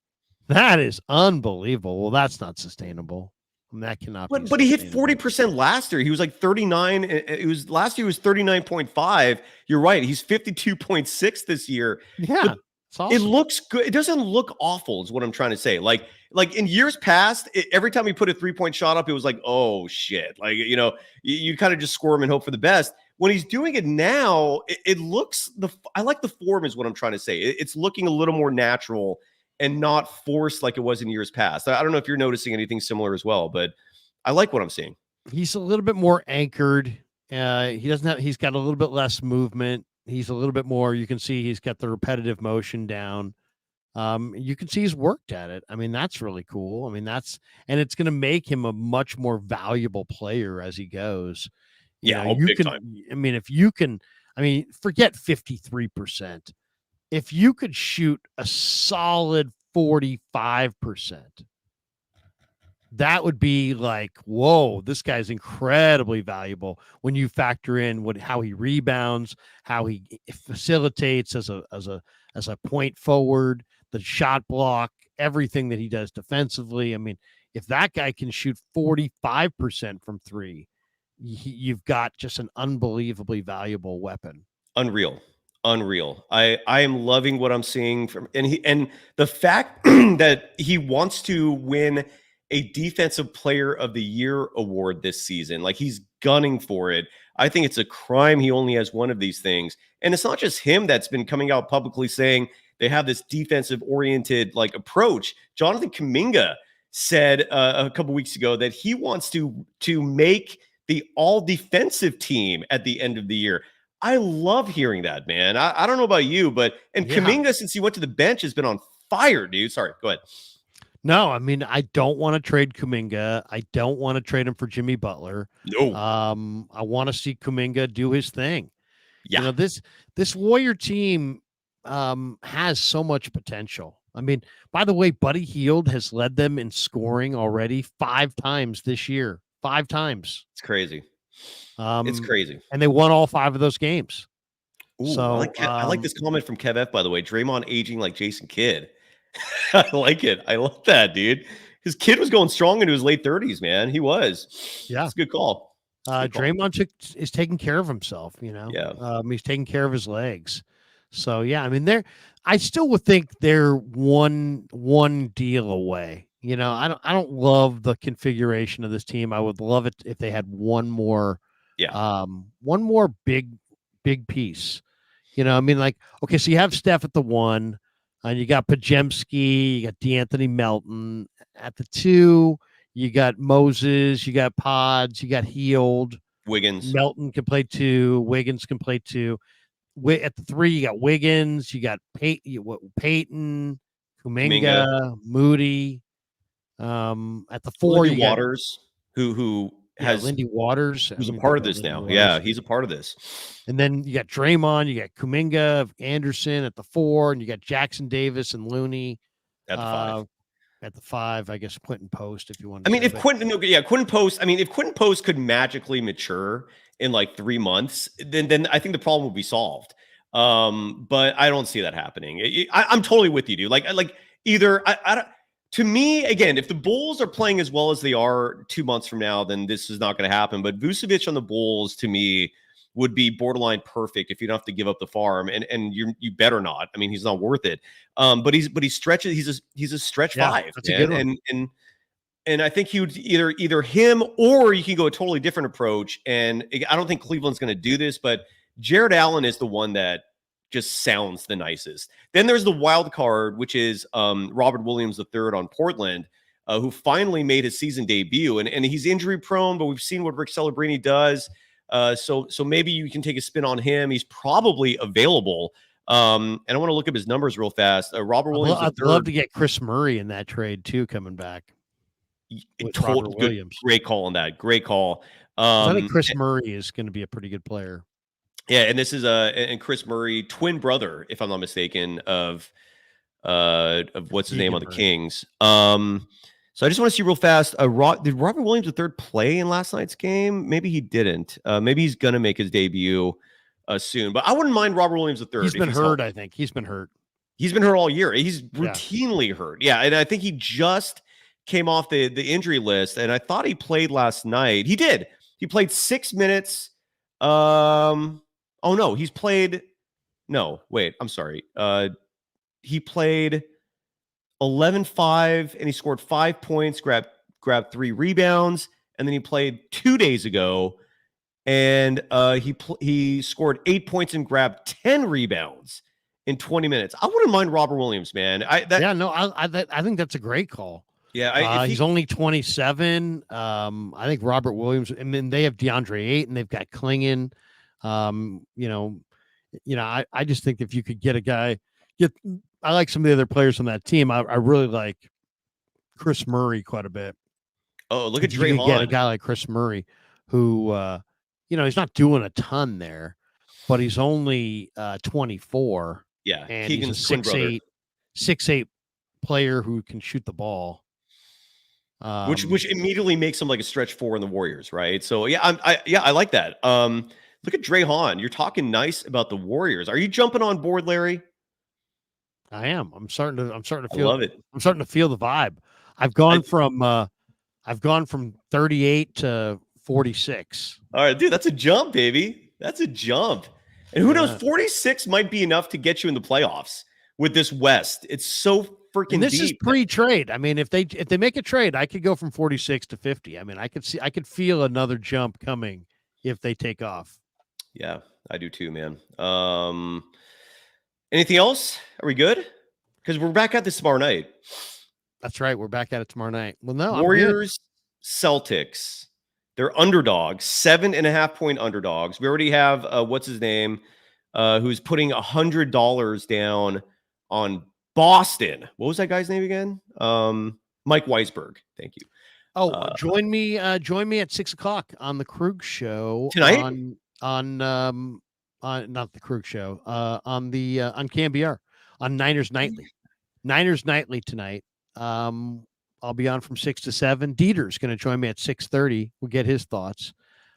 That is unbelievable. Well, that's not sustainable. That cannot be. But he hit 40% last year. He was like 39. Last year was 39.5. You're right. He's 52.6 this year. Yeah. Awesome. It looks good. It doesn't look awful, is what I'm trying to say. Like in years past, every time he put a 3-point shot up, it was like, oh shit. Like, you kind of just squirm and hope for the best. When he's doing it now, it looks I like the form, is what I'm trying to say. It's looking a little more natural and not forced like it was in years past. I don't know if you're noticing anything similar as well, but I like what I'm seeing. He's a little bit more anchored. He's got a little bit less movement. He's a little bit more, you can see he's got the repetitive motion down. You can see he's worked at it. I mean, that's really cool. I mean, and it's going to make him a much more valuable player as he goes. Big time. I mean, forget 53%. If you could shoot a solid 45%, that would be like, whoa, this guy's incredibly valuable when you factor in how he rebounds, how he facilitates as a point forward, the shot block, everything that he does defensively. I mean, if that guy can shoot 45% from three, you've got just an unbelievably valuable weapon. Unreal. I am loving what I'm seeing and the fact that he wants to win a Defensive Player of the Year award this season. Like, he's gunning for it. I think it's a crime he only has one of these things. And it's not just him that's been coming out publicly saying they have this defensive oriented approach. Jonathan Kuminga said a couple weeks ago that he wants to make the all defensive team at the end of the year. I love hearing that, man. I don't know about you, Kuminga, since he went to the bench, has been on fire, dude. Sorry, go ahead. No, I mean, I don't want to trade Kuminga. I don't want to trade him for Jimmy Butler. No. I want to see Kuminga do his thing. Yeah. This Warrior team has so much potential. I mean, by the way, Buddy Hield has led them in scoring already 5 times this year. 5 times. It's crazy. It's crazy. And they won all 5 of those games. Ooh, so I like this comment from Kev F, by the way. Draymond aging like Jason Kidd. I like it. I love that, dude. His kid was going strong into his late 30s, man. He was. Yeah. It's a good call. Draymond is taking care of himself, Yeah. He's taking care of his legs. So, yeah, I mean, I still would think they're one deal away. I don't love the configuration of this team. I would love it if they had Yeah. one more big piece. I mean, like, okay, so you have Steph at the 1, and you got Pajemski, you got DeAnthony Melton at the 2, you got Moses, you got Pods, you got Healed. Wiggins. Melton can play 2, Wiggins can play 2. At the 3, you got Wiggins, you got Peyton, Kuminga. Kuminga, Moody. At the 4, Lindy you got Waters, who Lindy Waters. who's Let a me part look of at this Lindy now. Waters. Yeah, he's a part of this. And then you got Draymond, you got Kuminga, Anderson at the 4, and you got Jackson Davis and Looney At the 5. At the 5. I guess Quentin Post, if you want. I mean, if Quentin Post, if Quentin Post could magically mature in like 3 months, then I think the problem would be solved. But I don't see that happening. I'm totally with you, dude. Like either I don't. To me, again, if the Bulls are playing as well as they are 2 months from now, then this is not going to happen. But Vucevic on the Bulls, to me, would be borderline perfect if you don't have to give up the farm, and you better not. I mean, he's not worth it. But he stretches. He's a stretch 5. That's a good one. And I think he would either him, or you can go a totally different approach. And I don't think Cleveland's going to do this, but Jared Allen is the one that just sounds the nicest. Then there's the wild card, which is Robert Williams III on Portland, who finally made his season debut. And he's injury prone, but we've seen what Rick Celebrini does. So maybe you can take a spin on him. He's probably available. And I want to look up his numbers real fast. Robert Williams III. I'd love to get Chris Murray in that trade too, coming back. Robert Williams. Great call on that. Great call. I think Chris Murray is going to be a pretty good player. Yeah, and this is and Chris Murray, twin brother, if I'm not mistaken, of what's his name on the Kings. So I just want to see real fast. Did Robert Williams III play in last night's game? Maybe he didn't. Maybe he's gonna make his debut soon. But I wouldn't mind Robert Williams III. He's been hurt. I think he's been hurt. He's been hurt all year. He's routinely hurt. Yeah, and I think he just came off the injury list. And I thought he played last night. He did. He played 6 minutes. Oh no, he's played. No, wait, I'm sorry. He played 11-5 and he scored 5 points, grabbed 3 rebounds, and then he played 2 days ago and he scored 8 points and grabbed 10 rebounds in 20 minutes. I wouldn't mind Robert Williams, man. I think that's a great call. Yeah, he's only 27. I think Robert Williams, and then they have DeAndre Ayton, they've got Klingon. I just think if you could get a guy, I like some of the other players on that team. I really like Chris Murray quite a bit. Oh, look at Draymond. Get a guy like Chris Murray, who, he's not doing a ton there, but he's only 24. Yeah, and Keegan's he's a 6'8" player who can shoot the ball. Which immediately makes him like a stretch 4 in the Warriors, right? So yeah, I like that. Look at Draymond. You're talking nice about the Warriors. Are you jumping on board, Larry? I am. I'm starting to feel. I love it. I'm starting to feel the vibe. I've gone from 38 to 46. All right, dude, that's a jump, baby. That's a jump. And who knows, 46 might be enough to get you in the playoffs with this West. It's so freaking and this deep. Is pre-trade. I mean, if they make a trade, I could go from 46 to 50. I mean, I could feel another jump coming if they take off. Yeah, I do too, man. Anything else? Are we good? Because we're back at this tomorrow night. That's right. We're back at it tomorrow night. Well, no, Warriors, Celtics. They're underdogs, 7.5-point underdogs. We already have what's his name, who's putting $100 down on Boston. What was that guy's name again? Mike Weisberg. Thank you. Oh, join me at 6:00 on the Krueger show tonight. On not the Krueger show. On KMBR on Niners Nightly. Niners Nightly tonight. I'll be on from 6 to 7. Dieter's going to join me at 6:30. We'll get his thoughts.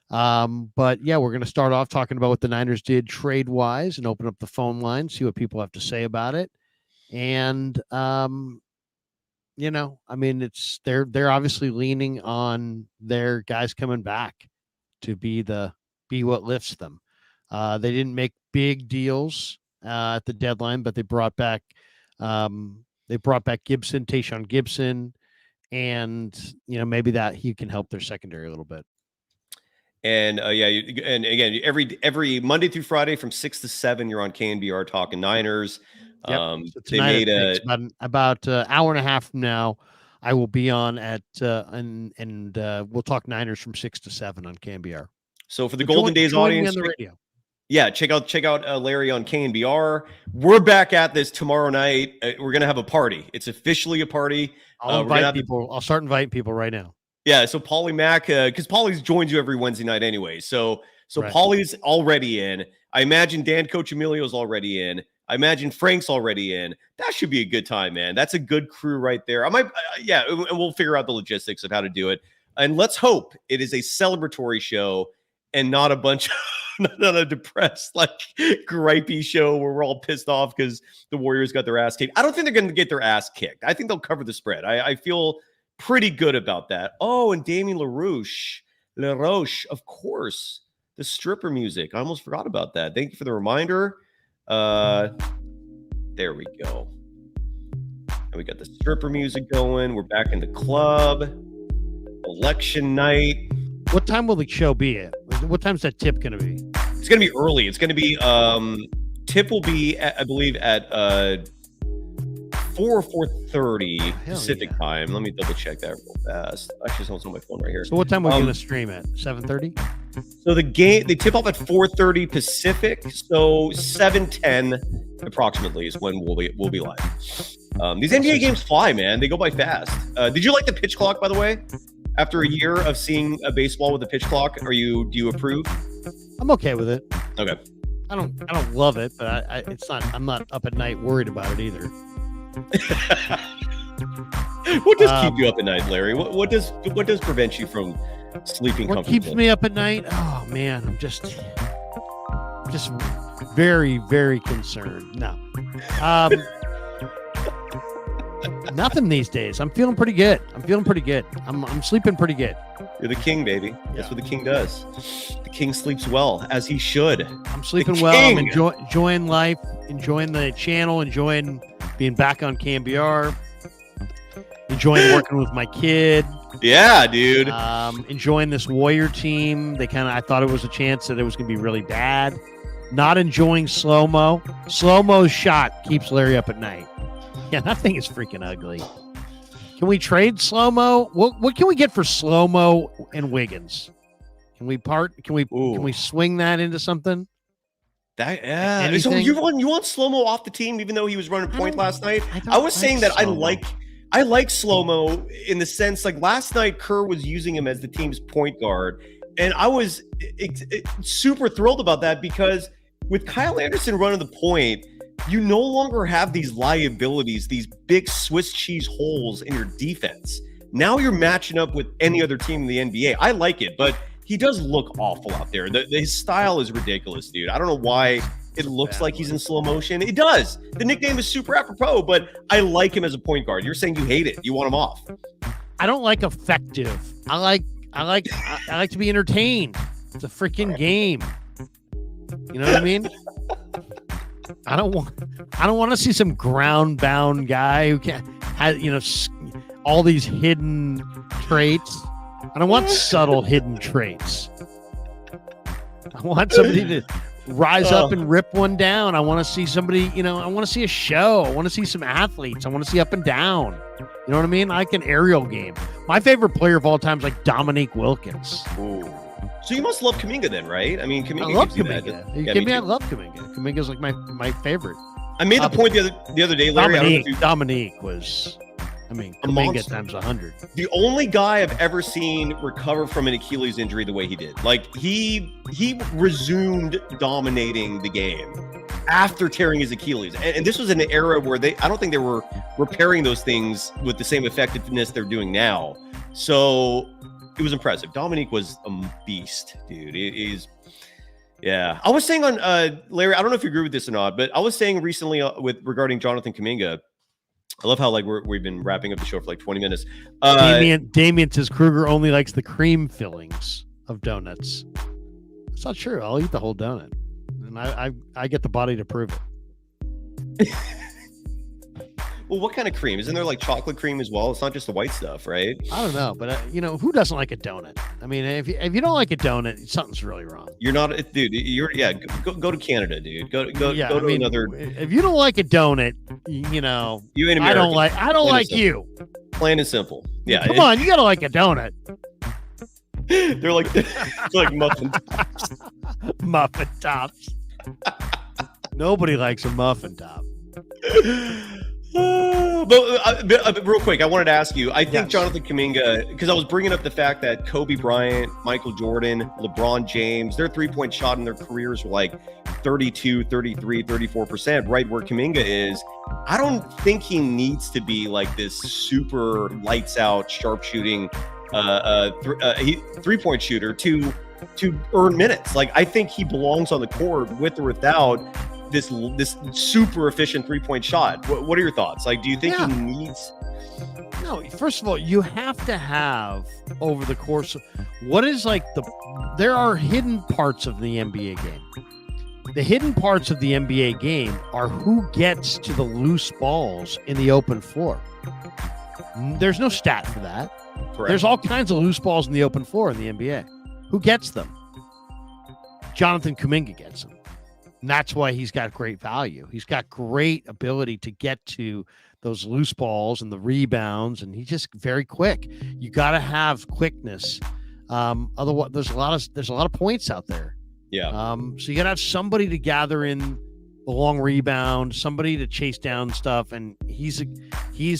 But yeah, we're going to start off talking about what the Niners did trade wise and open up the phone line, see what people have to say about it. And, I mean, they're obviously leaning on their guys coming back to be what lifts them. They didn't make big deals at the deadline, but they brought back Gibson, Tayshaun Gibson. and maybe that he can help their secondary a little bit. And and again, every Monday through Friday from 6 to 7, you're on KNBR talking Niners. Yep. So They made about an hour and a half from now. I will be on at and we'll talk Niners from 6 to 7 on KNBR. So for the Golden Days audience, on the radio. Yeah, check out Larry on KNBR. We're back at this tomorrow night. We're gonna have a party. It's officially a party. I'll invite people. I'll start inviting people right now. Yeah, so Paulie Mack, because Paulie's joins you every Wednesday night anyway. So right. Paulie's already in. I imagine Dan Coach Emilio's already in. I imagine Frank's already in. That should be a good time, man. That's a good crew right there. I might, and we'll figure out the logistics of how to do it. And let's hope it is a celebratory show and not a bunch of, not a depressed, like gripey show where we're all pissed off because the Warriors got their ass kicked. I don't think they're going to get their ass kicked. I think they'll cover the spread. I feel pretty good about that. Oh, and Damien LaRoche, of course, the stripper music. I almost forgot about that. Thank you for the reminder. There we go. And we got the stripper music going. We're back in the club. Election night. What time will the show be at? What time's that tip going to be? It's going to be early. It's going to be tip will be at, I believe at 4 or 4:30 Pacific time. Let me double check that real fast. Actually, it's on my phone right here. So what time are we going to stream at? 7:30? So the game, they tip off at 4:30 Pacific. So 7:10 approximately is when we'll be live. These NBA games fly, man. They go by fast. Did you like the pitch clock, by the way? After a year of seeing a baseball with a pitch clock, do you approve? I'm okay with it. Okay. I don't love it, but I'm not up at night worried about it either. What does keep you up at night, Larry? What does prevent you from sleeping comfortably? What keeps me up at night? Oh man, I'm just very, very concerned. No. Nothing these days. I'm feeling pretty good. I'm sleeping pretty good. You're the king, baby. That's what the king does. The king sleeps well, as he should. I'm sleeping well. I'm enjoying life, enjoying the channel, enjoying being back on KNBR, enjoying working with my kid. Yeah, dude. Enjoying this Warrior team. I thought it was a chance that it was going to be really bad. Not enjoying slow-mo. Slow-mo's shot keeps Larry up at night. Yeah, that thing is freaking ugly. Can we trade slow-mo? What can we get for slow-mo and Wiggins? Can we swing that into something? So you want slow-mo off the team, even though he was running point last night? I was saying that I like slow-mo in the sense, like last night, Kerr was using him as the team's point guard, and I was super thrilled about that because with Kyle Anderson running the point, you no longer have these liabilities, these big Swiss cheese holes in your defense. Now you're matching up with any other team in the NBA. I like it, but he does look awful out there. His style is ridiculous, dude. I don't know why it looks like he's in slow motion. It does. The nickname is super apropos, but I like him as a point guard. You're saying you hate it. You want him off. I don't like effective. I like to be entertained. It's a freaking game. You know what I mean? I don't want to see some ground bound guy who has all these hidden traits. I don't want subtle hidden traits. I want somebody to rise up and rip one down. I want to see somebody, I want to see a show. I want to see some athletes. I want to see up and down. You know what I mean? I like an aerial game. My favorite player of all time is like Dominique Wilkins. Ooh. So you must love Kuminga then, right? I mean, Kuminga. I love Kuminga. I love Kuminga. Kuminga's like my favorite. I made the point the other day, Larry. Dominique was, Kuminga times 100. The only guy I've ever seen recover from an Achilles injury the way he did. Like he resumed dominating the game after tearing his Achilles, and this was an era where I don't think they were repairing those things with the same effectiveness they're doing now. So it was impressive. Dominique was a beast, dude. Yeah. I was saying on Larry, I don't know if you agree with this or not, but I was saying recently regarding Jonathan Kuminga. I love how we've been wrapping up the show for like 20 minutes. Damien says Krueger only likes the cream fillings of donuts. It's not true. I'll eat the whole donut, and I get the body to prove it. Well, what kind of cream? Isn't there like chocolate cream as well? It's not just the white stuff, right? I don't know, but who doesn't like a donut? I mean, if you don't like a donut, something's really wrong. You're not, dude. Go to Canada, dude. Go to another. If you don't like a donut, you You ain't American. I don't like you. Plain and simple. Yeah. Come on, you gotta like a donut. They're like muffin. Muffin tops. Nobody likes a muffin top. But real quick, I wanted to ask you. I think Yes. Jonathan Kuminga, because I was bringing up the fact that Kobe Bryant, Michael Jordan, LeBron James, their three-point shot in their careers were like 32, 33, 34%, right where Kuminga is. I don't think he needs to be like this super lights-out, sharpshooting three-point shooter to earn minutes. Like, I think he belongs on the court with or without this super efficient three-point shot. What are your thoughts? Like, do you think he needs? No, first of all, you have to have over the course of what is like there are hidden parts of the NBA game. The hidden parts of the NBA game are who gets to the loose balls in the open floor. There's no stat for that. Correct. There's all kinds of loose balls in the open floor in the NBA. Who gets them? Jonathan Kuminga gets them. And that's why he's got great value. He's got great ability to get to those loose balls and the rebounds, and he's just very quick. You got to have quickness. Otherwise, there's a lot of points out there. Yeah. So you got to have somebody to gather in the long rebound, somebody to chase down stuff, and he's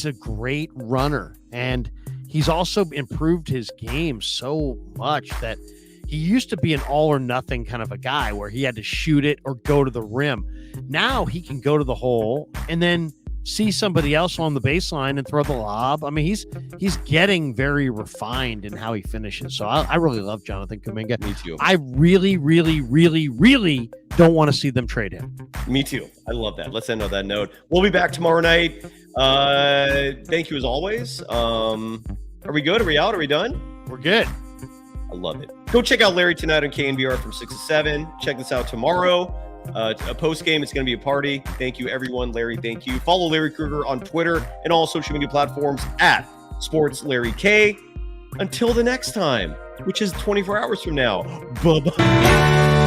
a great runner, and he's also improved his game so much that he used to be an all or nothing kind of a guy where he had to shoot it or go to the rim. Now he can go to the hole and then see somebody else on the baseline and throw the lob. I mean, he's getting very refined in how he finishes. So I really love Jonathan Kuminga. Me too. I really, really, really, really don't want to see them trade him. Me too. I love that. Let's end on that note. We'll be back tomorrow night. Thank you as always. Are we good? Are we out? Are we done? We're good. I love it. Go check out Larry tonight on KNBR from 6 to 7. Check this out tomorrow. A post game. It's going to be a party. Thank you, everyone. Larry, thank you. Follow Larry Krueger on Twitter and all social media platforms at SportsLarryK. Until the next time, which is 24 hours from now. Bye-bye.